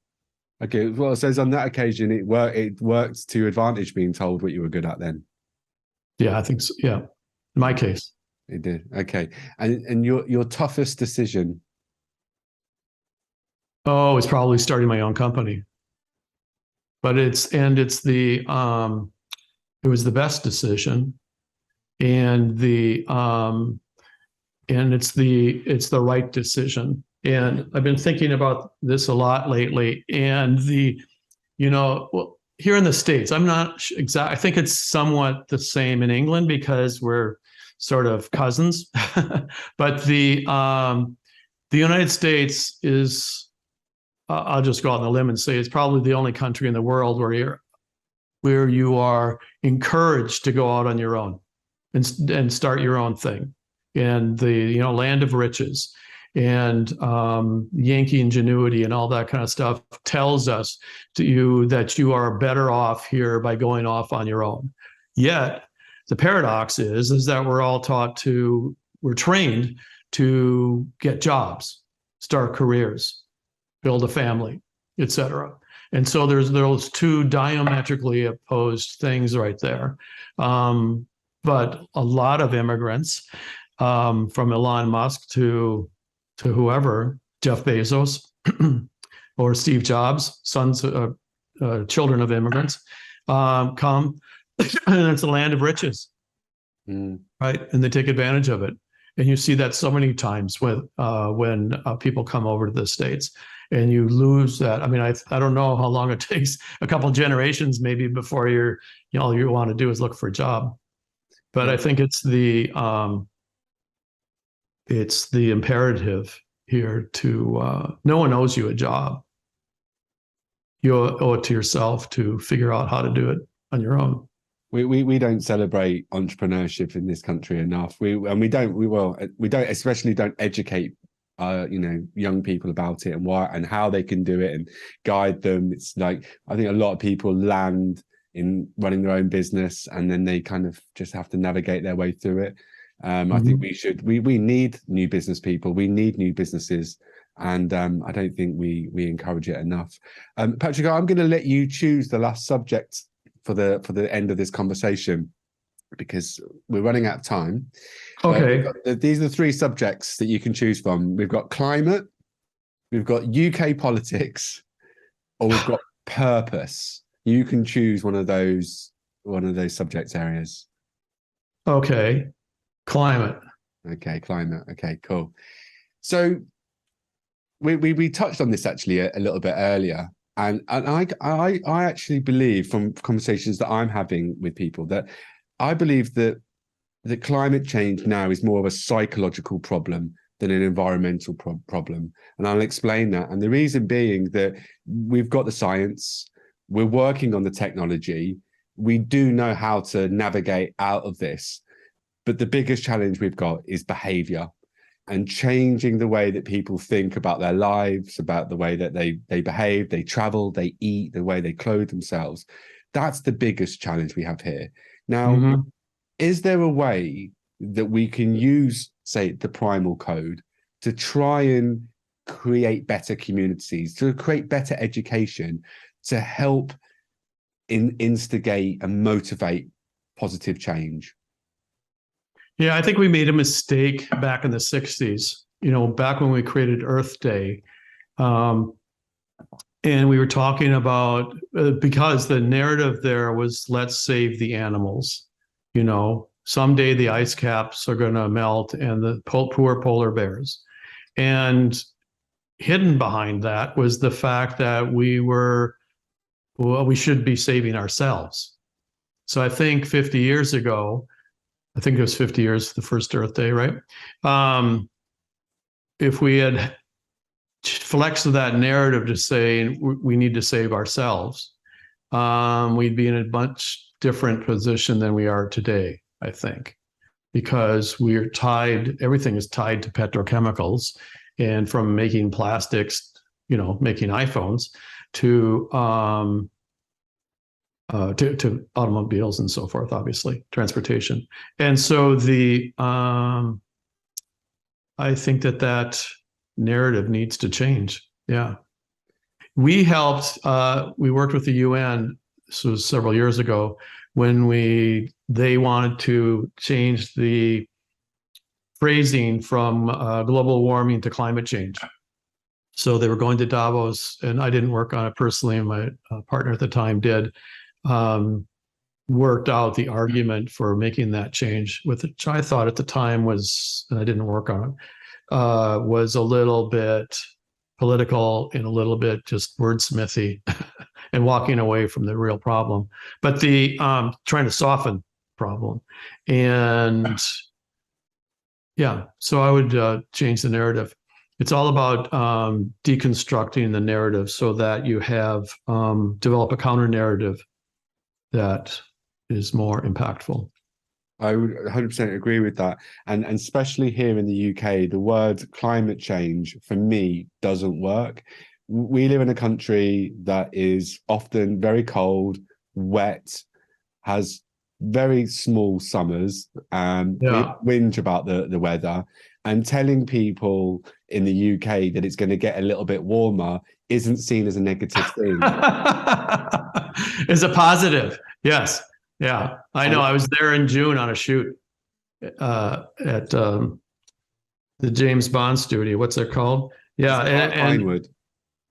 Okay, well, it says on that occasion it worked to advantage being told what you were good at then. Yeah, I think so. Yeah, in my case. It did. Okay. And your toughest decision? Oh, it's probably starting my own company. But it was the best decision. And it's the right decision. And I've been thinking about this a lot lately. And here in the States, I'm not exact. I think it's somewhat the same in England because we're sort of cousins. But the United States is, I'll just go out on a limb and say, it's probably the only country in the world where you are encouraged to go out on your own and start your own thing. And the land of riches and Yankee ingenuity and all that kind of stuff tells us to you that you are better off here by going off on your own. Yet the paradox is that we're trained to get jobs, start careers, build a family, etc. And so there's those two diametrically opposed things right there. But a lot of immigrants, from Elon Musk to whoever, Jeff Bezos or Steve Jobs, children of immigrants, come, and it's a land of riches, right? And they take advantage of it. And you see that so many times when people come over to the States, and you lose that. I mean, I don't know how long it takes, a couple of generations maybe before all you want to do is look for a job. But I think it's the imperative here to no one owes you a job. You owe it to yourself to figure out how to do it on your own. We don't celebrate entrepreneurship in this country enough. We especially don't educate young people about it and why and how they can do it and guide them. It's like, I think a lot of people land in running their own business and then they kind of just have to navigate their way through it. I think we need new business people. We need new businesses. And I don't think we encourage it enough. Patrick, I'm going to let you choose the last subject for the end of this conversation, because we're running out of time. Okay. These are the three subjects that you can choose from. We've got climate, we've got UK politics, or we've got purpose. You can choose one of those subject areas. Okay. Climate. Okay, climate. Okay, cool. So we touched on this actually a little bit earlier. And I actually believe from conversations that I'm having with people that I believe that the climate change now is more of a psychological problem than an environmental problem. And I'll explain that. And the reason being that we've got the science, we're working on the technology, we do know how to navigate out of this. But the biggest challenge we've got is behavior. and changing the way that people think about their lives, about the way that they behave, they travel, they eat, the way they clothe themselves. That's the biggest challenge we have here. Now, is there a way that we can use, say, the Primal Code to try and create better communities, to create better education, to help instigate and motivate positive change? Yeah, I think we made a mistake back in the 60s, back when we created Earth Day. And we were talking about, because the narrative there was, let's save the animals. Someday the ice caps are going to melt and the poor polar bears. And hidden behind that was the fact that we should be saving ourselves. So I think 50 years ago, I think it was 50 years, the first Earth Day, right? If we had flexed that narrative to say we need to save ourselves, we'd be in a much different position than we are today, I think, because everything is tied to petrochemicals, and from making plastics, making iPhones to automobiles and so forth, obviously, transportation. And so I think that narrative needs to change. Yeah. We worked with the UN, this was several years ago, when they wanted to change the phrasing from global warming to climate change. So they were going to Davos, and I didn't work on it personally, and my partner at the time did. Worked out the argument for making that change, which I thought at the time was, and I didn't work on it, was a little bit political and a little bit just wordsmithy and walking away from the real problem, but the trying to soften problem. And yeah, so I would change the narrative. It's all about deconstructing the narrative so that you have develop a counter narrative that is more impactful. I would 100% agree with that. And especially here in the UK, the word climate change for me doesn't work. We live in a country that is often very cold, wet, has very small summers, and we whinge about the weather. And telling people in the UK that it's going to get a little bit warmer isn't seen as a negative thing. It's a positive. Yes. Yeah. I know. I was there in June on a shoot at the James Bond studio. What's it called? Yeah. Pinewood.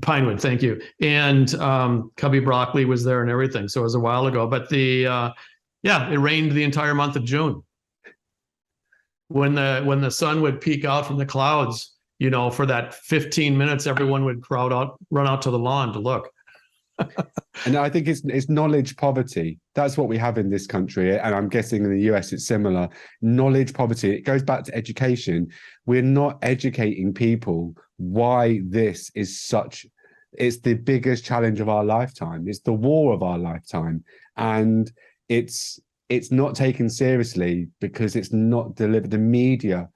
Pinewood. Thank you. And Cubby Broccoli was there and everything. So it was a while ago, but it rained the entire month of June. When the sun would peek out from the clouds, for that 15 minutes, everyone would run out to the lawn to look. And I think it's knowledge poverty. That's what we have in this country. And I'm guessing in the US, it's similar. Knowledge poverty. It goes back to education. We're not educating people why this is it's the biggest challenge of our lifetime. It's the war of our lifetime. And it's not taken seriously because it's not delivered. The media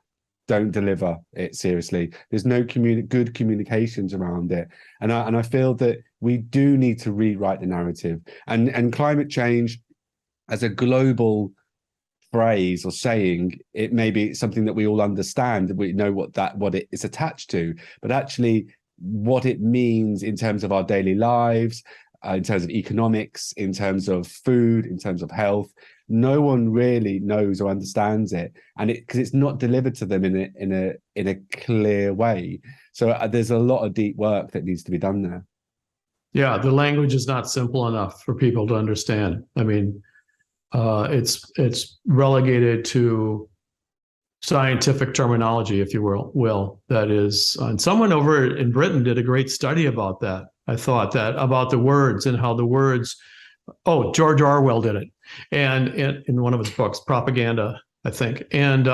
don't deliver it seriously. There's no good communications around it. And I feel that we do need to rewrite the narrative. And climate change as a global phrase or saying, it may be something that we all understand, that we know what it is attached to, but actually what it means in terms of our daily lives, in terms of economics, in terms of food, in terms of health, no one really knows or understands it, and because it's not delivered to them in a clear way. So there's a lot of deep work that needs to be done there. Yeah, the language is not simple enough for people to understand. I mean, it's relegated to scientific terminology, if you will. That is, and someone over in Britain did a great study about that. I thought that about the words and how the words. Oh, George Orwell did it, and in one of his books, Propaganda, I think, and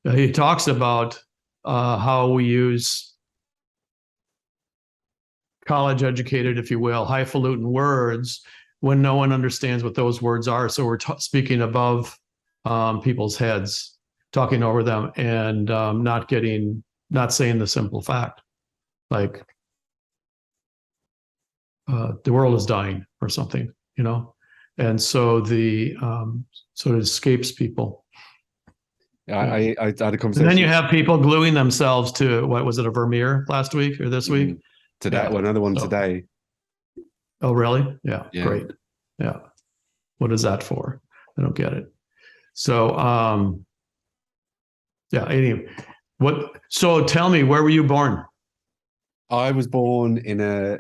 he talks about how we use college-educated, if you will, highfalutin words when no one understands what those words are. So we're speaking above people's heads. talking over them and not saying the simple fact, like the world is dying or something, and so so it escapes people. I had a conversation. And then you have people gluing themselves to, what was it, a Vermeer last week or this week? Today, Yeah. well, another one today. Oh, really? Yeah, Yeah. Great. Yeah. What is that for? I don't get it. So, anyway, so tell me, where were you born? I was born in a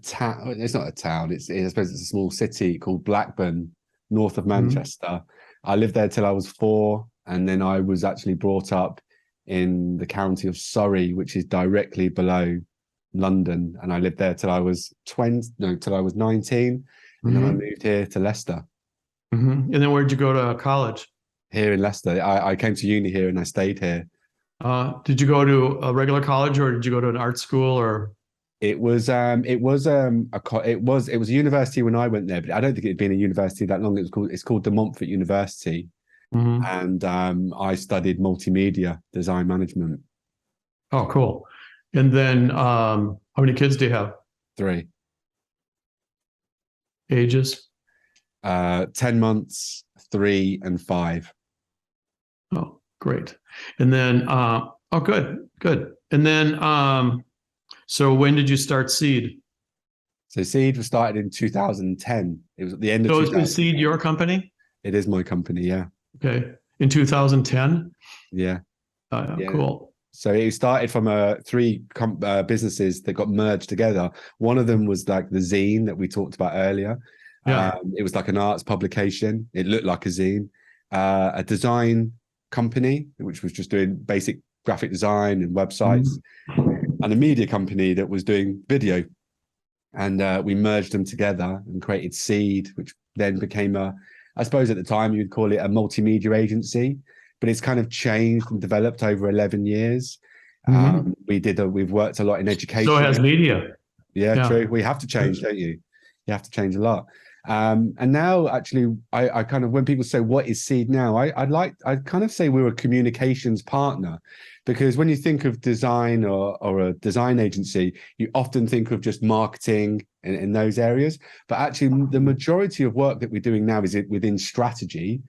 town. It's not a town. I suppose it's a small city called Blackburn, north of Manchester. I lived there till I was 4, and then I was actually brought up in the county of Surrey, which is directly below London, and I lived there till I was 19, and then I moved here to Leicester. And then where'd you go to college? Here in Leicester. I came to uni here and I stayed here. Did you go to a regular college, or did you go to an art school, or? It was a university when I went there, but I don't think it'd been a university that long. It's called the Montfort University, and I studied multimedia design management. Oh, cool. And then how many kids do you have? 3. Ages? 10 months, 3, and 5. Oh, great. And then good. And then so when did you start Seed? So Seed was started in 2010. It was at the end of. So 2010. is Seed your company? It is my company, yeah. Okay. In 2010? Yeah. Yeah. Cool. So it started from 3 businesses that got merged together. One of them was like the zine that we talked about earlier. Yeah. It was like an arts publication. It looked like a zine. A design company, which was just doing basic graphic design and websites, and a media company that was doing video. And we merged them together and created Seed, which then became I suppose at the time you'd call it a multimedia agency, but it's kind of changed and developed over 11 years. We've worked a lot in education. So it has media. Yeah, true. We have to change, don't you? You have to change a lot. And now, actually, I kind of, when people say, what is Seed now? I'd kind of say we're a communications partner, because when you think of design or a design agency, you often think of just marketing in those areas. But actually, the majority of work that we're doing now is within strategy,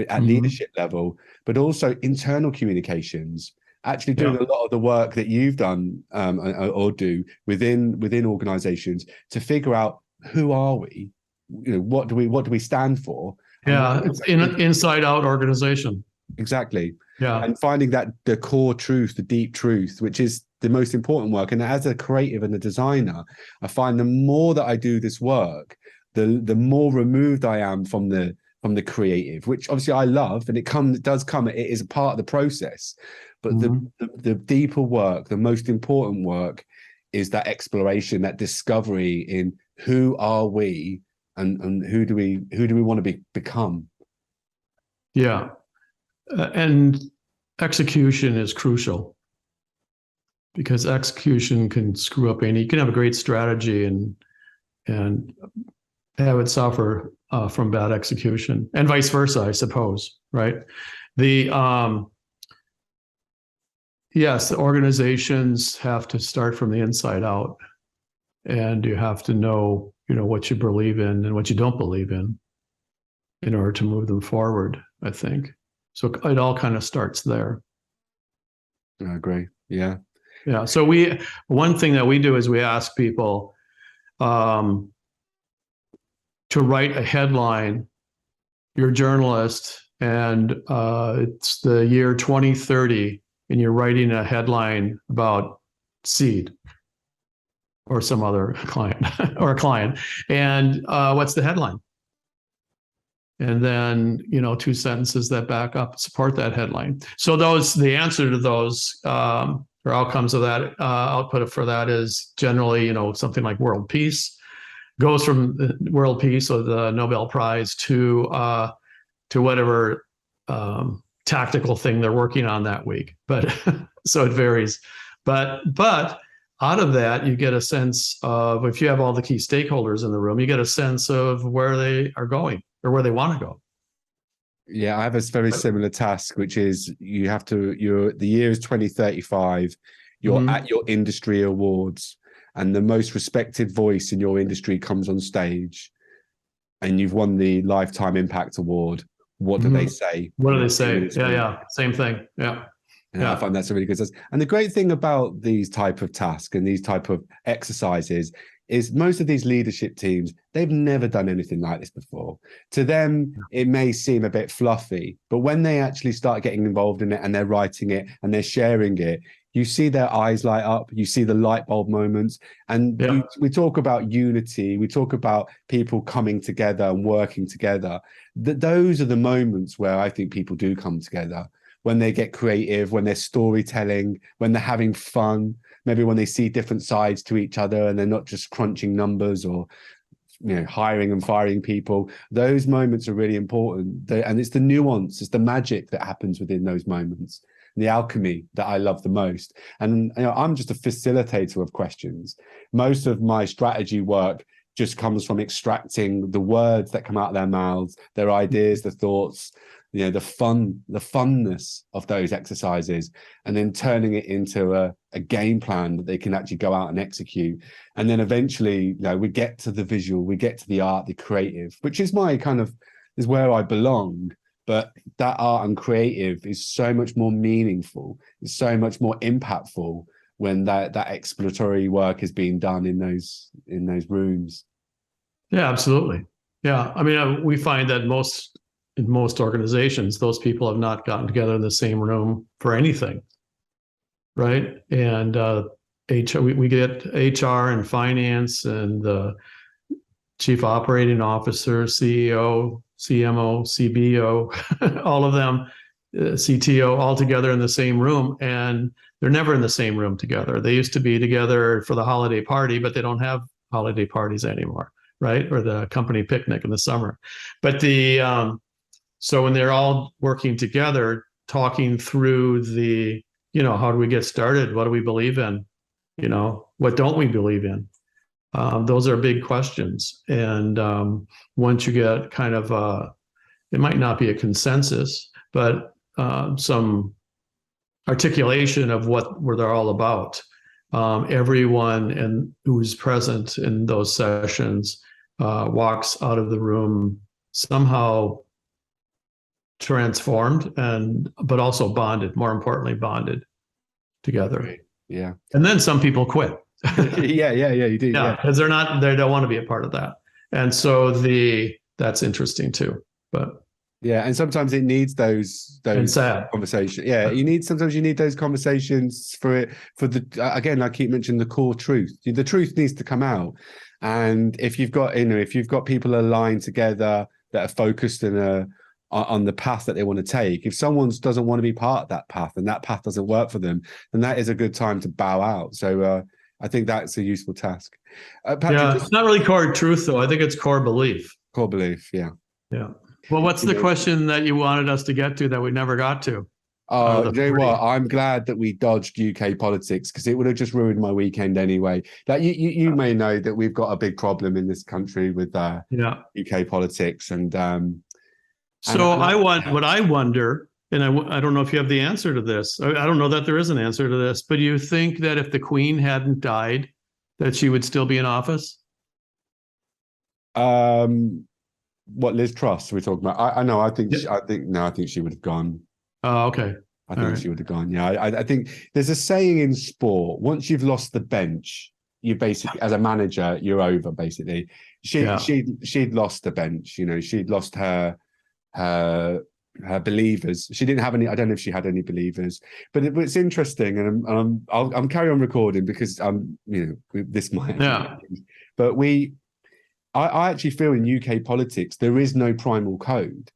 at leadership level, but also internal communications. Actually doing a lot of the work that you've done or do within organizations to figure out, who are we? What do we stand for? Yeah, it's inside out organization. Exactly. Yeah. And finding that the core truth, the deep truth, which is the most important work. And as a creative and a designer, I find the more that I do this work, the more removed I am from the creative, which obviously I love, and it is a part of the process. But the deeper work, the most important work, is that exploration, that discovery in who are we and who do we want to become. Yeah. And execution is crucial, because execution can screw up you can have a great strategy and have it suffer from bad execution, and vice versa, I suppose, right? Yes, the organizations have to start from the inside out, and you have to know, what you believe in and what you don't believe in order to move them forward, I think. So it all kind of starts there. I agree. Yeah. Yeah. So one thing that we do is we ask people to write a headline. You're a journalist, and it's the year 2030, and you're writing a headline about Seed or some other client or a client. And what's the headline? And then, 2 sentences that back up, support that headline. So the answer to those or outcomes of that output for that is generally, something like world peace. Goes from world peace or the Nobel Prize to whatever tactical thing they're working on that week. But so it varies. But out of that, you get a sense of, if you have all the key stakeholders in the room, you get a sense of where they are going or where they want to go. Yeah, I have a very similar task, which is the year is 2035. You're Mhm. at your industry awards, and the most respected voice in your industry comes on stage, and you've won the Lifetime Impact Award. What do they Mhm. say? What do they What 2 say? minutes Yeah, speech? yeah, same thing. Yeah, And I yeah. find that's a really good task. And the great thing about these type of tasks and these type of exercises is most of these leadership teams, they've never done anything like this before. To them, it may seem a bit fluffy, but when they actually start getting involved in it and they're writing it and they're sharing it, you see their eyes light up, you see the light bulb moments. And Yeah. we talk about unity, we talk about people coming together and working together. Those are the moments where I think people do come together, when they get creative, when they're storytelling, when they're having fun, maybe when they see different sides to each other and they're not just crunching numbers or hiring and firing people. Those moments are really important. And it's the nuance, it's the magic that happens within those moments, the alchemy that I love the most. And I'm just a facilitator of questions. Most of my strategy work just comes from extracting the words that come out of their mouths, their ideas, the thoughts, the funness of those exercises, and then turning it into a game plan that they can actually go out and execute. And then eventually, we get to the visual, we get to the art, the creative, which is is where I belong. But that art and creative is so much more meaningful, it's so much more impactful when that exploratory work is being done in those rooms. Yeah, absolutely. Yeah. I mean, we find that in most organizations, those people have not gotten together in the same room for anything, right? And HR, we get HR and finance and the chief operating officer, CEO, CMO, CBO, all of them, CTO, all together in the same room, and they're never in the same room together. They used to be together for the holiday party, but they don't have holiday parties anymore, right? Or the company picnic in the summer. But so when they're all working together, talking through how do we get started? What do we believe in? What don't we believe in? Those are big questions. And once you get kind of it might not be a consensus, but some articulation of what they're all about. Everyone who's present in those sessions walks out of the room somehow transformed but also bonded, more importantly, bonded together. Yeah. And then some people quit. yeah, you do. Yeah, because they don't want to be a part of that. And so that's interesting too. But yeah, and sometimes it needs those conversations. Yeah, sometimes you need those conversations for the again, I keep mentioning the core truth. The truth needs to come out. And if you've got people aligned together that are focused on the path that they want to take, if someone doesn't want to be part of that path and that path doesn't work for them, then that is a good time to bow out. So I think that's a useful task. Patrick, it's not really core truth, though. I think it's core belief. Core belief, yeah. Yeah. Well, what's the question that you wanted us to get to that we never got to? Oh, you know what? I'm glad that we dodged UK politics, because it would have just ruined my weekend anyway. That you may know that we've got a big problem in this country with UK politics, and what I wonder, and I don't know if you have the answer to this. I don't know that there is an answer to this, but do you think that if the Queen hadn't died, that she would still be in office? What Liz Truss we're talking about? I know. I think she would have gone. Oh, okay. I think she would have gone. Yeah, I think there's a saying in sport: once you've lost the bench, you basically, as a manager, you're over. Basically, she'd lost the bench. She'd lost her believers. She didn't have any. I don't know if she had any believers, but it's interesting, and I'll carry on recording because this might. But I actually feel in UK politics there is no primal code.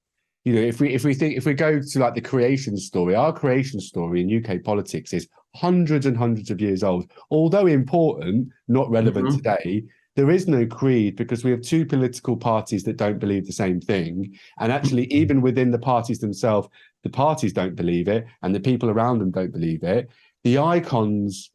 If we go to like the creation story, our creation story in UK politics is hundreds and hundreds of years old. Although important, not relevant today. There is no creed, because we have two political parties that don't believe the same thing. And actually, even within the parties themselves, the parties don't believe it, and the people around them don't believe it. The icons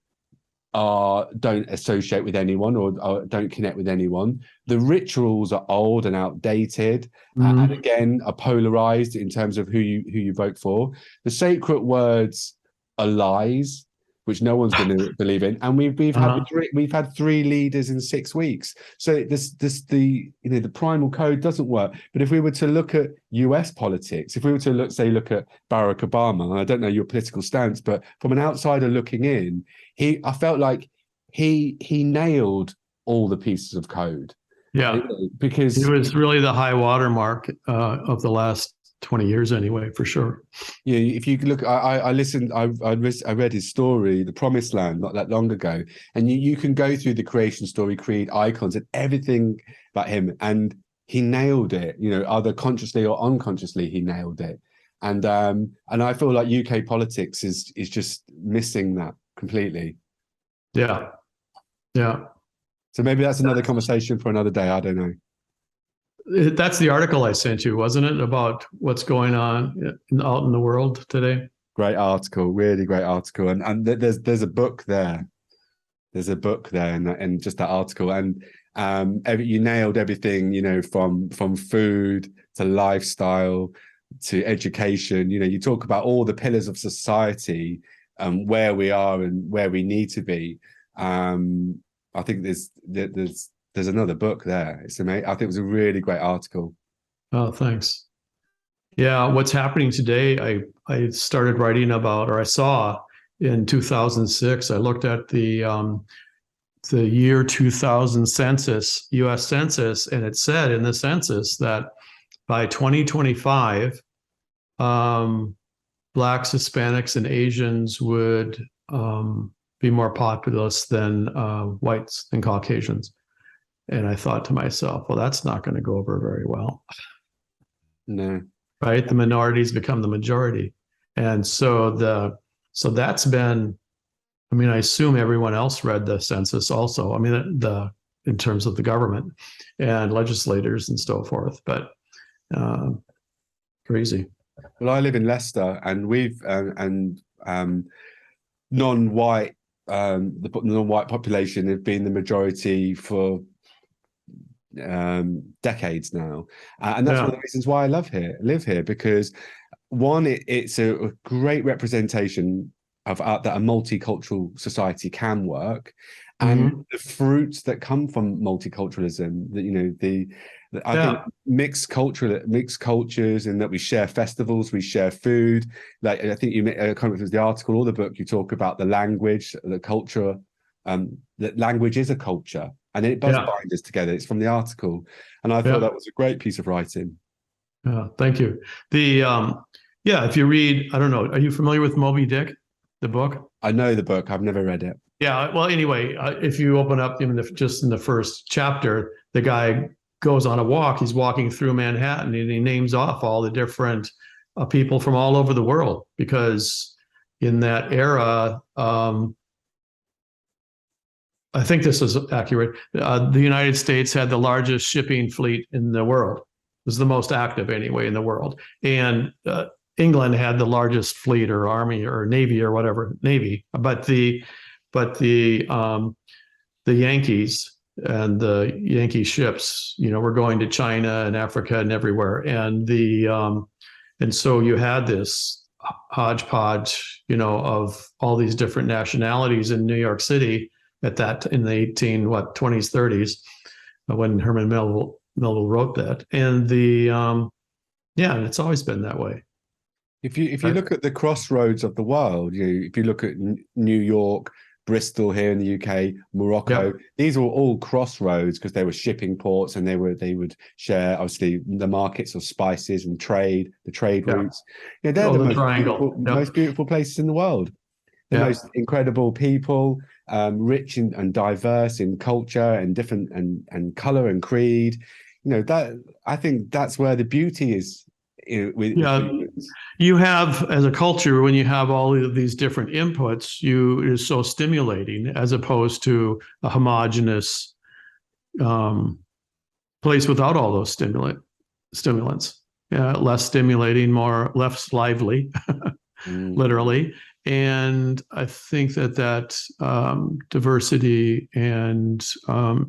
don't associate with anyone or don't connect with anyone. The rituals are old and outdated, and again are polarized in terms of who you vote for. The sacred words are lies, which no one's going to believe in. And we've had 3 leaders in 6 weeks. So the primal code doesn't work. But if we were to look at US politics, if we were to look at Barack Obama, and I don't know your political stance, but from an outsider looking in, I felt like he nailed all the pieces of code. Yeah, because he was really the high watermark of the last 20 years anyway, for sure. Yeah, if you look, I listened, I read his story, The Promised Land, not that long ago, and you can go through the creation story, create icons and everything about him, and he nailed it. Either consciously or unconsciously, he nailed it. And I feel like UK politics is just missing that completely. Yeah. So maybe that's another conversation for another day. I don't know. That's the article I sent you, wasn't it, about what's going on out in the world today? Great article, really great article, and there's a book there. There's a book there, and just that article, and you nailed everything, from food to lifestyle to education. You talk about all the pillars of society, where we are and where we need to be. I think there's another book there. It's amazing. I think it was a really great article. Oh, thanks. Yeah, what's happening today, I started writing about, or I saw in 2006, I looked at the year 2000 census, US Census, and it said in the census that by 2025, Blacks, Hispanics, and Asians would be more populous than whites and Caucasians. And I thought to myself, well, that's not going to go over very well. No. Right? The minorities become the majority. And so that's been, I assume everyone else read the census also. In terms of the government and legislators and so forth, but crazy. Well, I live in Leicester, and we've non-white the non-white population have been the majority for decades now, and that's one of the reasons why I live here, because one, it's a great representation of that a multicultural society can work, and the fruits that come from multiculturalism, that I think mixed cultures, and that we share festivals, we share food. Like I think kind of the article or the book, you talk about the language, the culture, that language is a culture, and it does bind us together. It's from the article, and I thought that was a great piece of writing. Thank you. If you read, I don't know, are you familiar with Moby Dick, the book? I know the book. I've never read it. Yeah. Well, anyway, if you open up just in the first chapter, the guy goes on a walk. He's walking through Manhattan, and he names off all the different people from all over the world, because in that era, I think this is accurate. The United States had the largest shipping fleet in the world. It was the most active anyway in the world. And England had the largest fleet, or army, or navy, or whatever, navy. But the Yankees and the Yankee ships, were going to China and Africa and everywhere. And and so you had this hodgepodge, of all these different nationalities in New York City in the 20s, 30s, when Herman Melville wrote that. And and it's always been that way. If you look at the crossroads of the world, if you look at New York, Bristol here in the UK, Morocco, these were all crossroads because they were shipping ports, and they would share obviously the markets of spices and the trade routes. They're the most beautiful places in the world. The most incredible people, rich and diverse in culture and different and color and creed. That I think that's where the beauty is. You have, as a culture, when you have all of these different inputs, it is so stimulating, as opposed to a homogenous place without all those stimulants. Less stimulating, less lively. literally. And I think that diversity and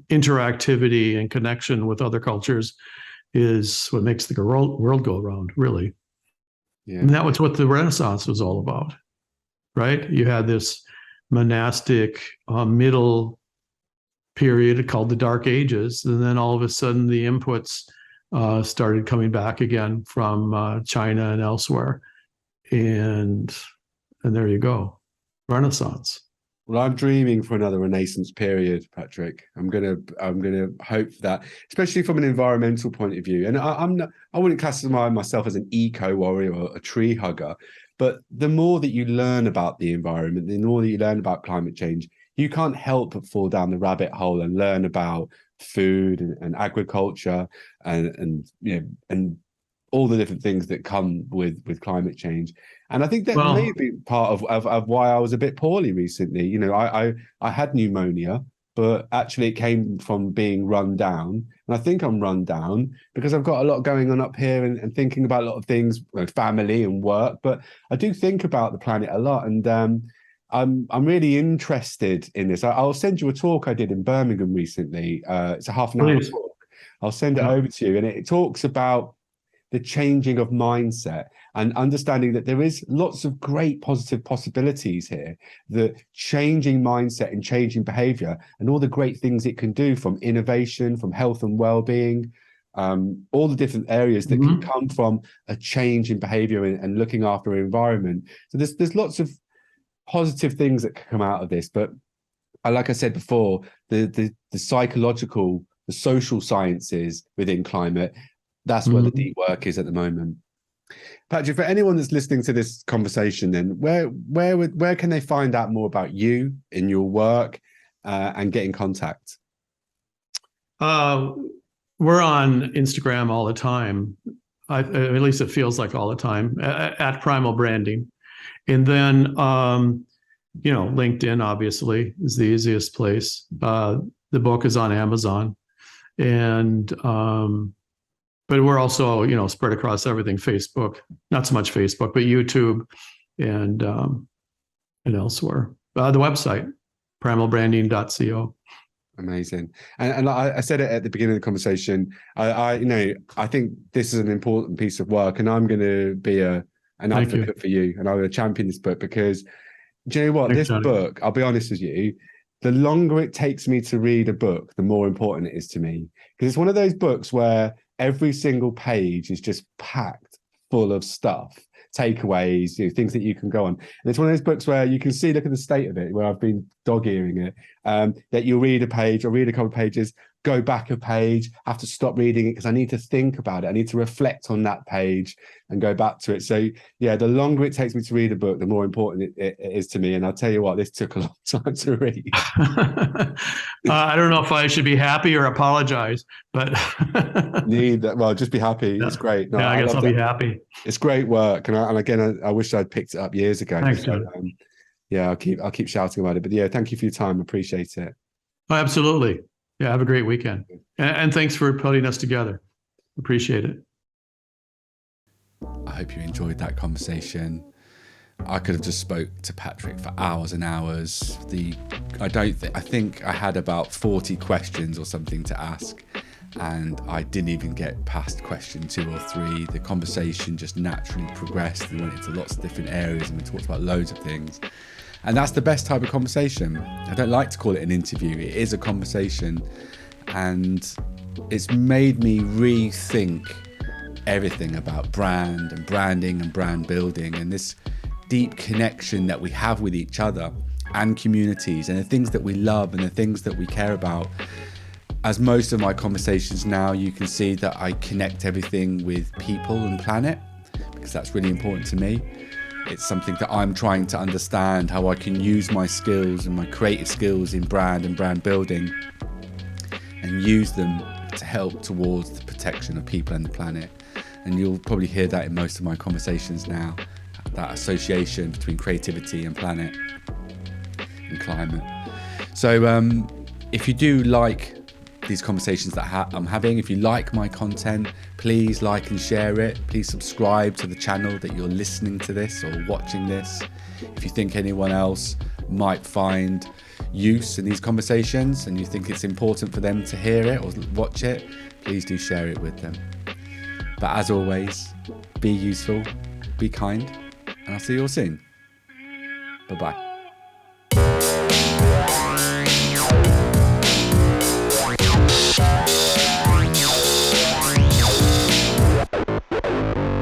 interactivity and connection with other cultures is what makes the world go around, really. Yeah. And that was what the Renaissance was all about, right? You had this monastic middle period called the Dark Ages, and then all of a sudden the inputs started coming back again from China and elsewhere, and there you go, Renaissance. Well, I'm dreaming for another Renaissance period, Patrick. I'm gonna hope for that, especially from an environmental point of view. And I wouldn't classify myself as an eco warrior or a tree hugger, but the more that you learn about the environment, the more that you learn about climate change, you can't help but fall down the rabbit hole and learn about food and agriculture and all the different things that come with climate change. And I think that may be part of why I was a bit poorly recently. You know, I had pneumonia, but actually it came from being run down. And I think I'm run down because I've got a lot going on up here and thinking about a lot of things, family and work. But I do think about the planet a lot. And I'm really interested in this. I'll send you a talk I did in Birmingham recently. It's a half an hour talk. I'll send it over to you. And it talks about the changing of mindset and understanding that there is lots of great positive possibilities here, the changing mindset and changing behavior and all the great things it can do, from innovation, from health and well-being, all the different areas that can come from a change in behavior and looking after our environment. So there's lots of positive things that can come out of this. But like I said before, the psychological, the social sciences within climate, that's where the deep work is at the moment. Patrick, for anyone that's listening to this conversation, then where can they find out more about you in your work and get in contact? We're on Instagram all the time. At least it feels like all the time, at Primal Branding. And then, LinkedIn obviously is the easiest place. The book is on Amazon, and but we're also, spread across everything. Facebook, not so much Facebook, but YouTube and elsewhere. The website, primalbranding.co. Amazing. And I said it at the beginning of the conversation. I think this is an important piece of work, and I'm going to be an advocate for you, and I'm going to champion this book because, do you know what? Thanks, Johnny. Book, I'll be honest with you, the longer it takes me to read a book, the more important it is to me, because it's one of those books where every single page is just packed full of stuff, takeaways, things that you can go on. And it's one of those books where you can see, look at the state of it, where I've been dog-earing it, that you'll read a page or read a couple of pages, go back a page, have to stop reading it because I need to think about it. I need to reflect on that page and go back to it. So yeah, the longer it takes me to read a book, the more important it is to me. And I'll tell you what, this took a long time to read. I don't know if I should be happy or apologize, but well, just be happy. Yeah. It's great. No, yeah, I guess I'll be happy. It's great work. And again, I wish I'd picked it up years ago. Thanks, so, yeah, I'll keep shouting about it. But yeah, thank you for your time. Appreciate it. Oh, absolutely. Yeah, have a great weekend. And thanks for putting us together. Appreciate it. I hope you enjoyed that conversation. I could have just spoke to Patrick for hours and hours. I think I had about 40 questions or something to ask, and I didn't even get past question 2 or 3. The conversation just naturally progressed and went into lots of different areas, and we talked about loads of things. And that's the best type of conversation. I don't like to call it an interview. It is a conversation. And it's made me rethink everything about brand and branding and brand building and this deep connection that we have with each other and communities and the things that we love and the things that we care about. As most of my conversations now, you can see that I connect everything with people and planet, because that's really important to me. It's something that I'm trying to understand, how I can use my skills and my creative skills in brand and brand building and use them to help towards the protection of people and the planet. And you'll probably hear that in most of my conversations now, that association between creativity and planet and climate. So if you do like these conversations that I'm having. If you like my content, please like and share it. Please subscribe to the channel that you're listening to this or watching this. If you think anyone else might find use in these conversations and you think it's important for them to hear it or watch it, please do share it with them. But as always, be useful, be kind, and I'll see you all soon. Bye-bye.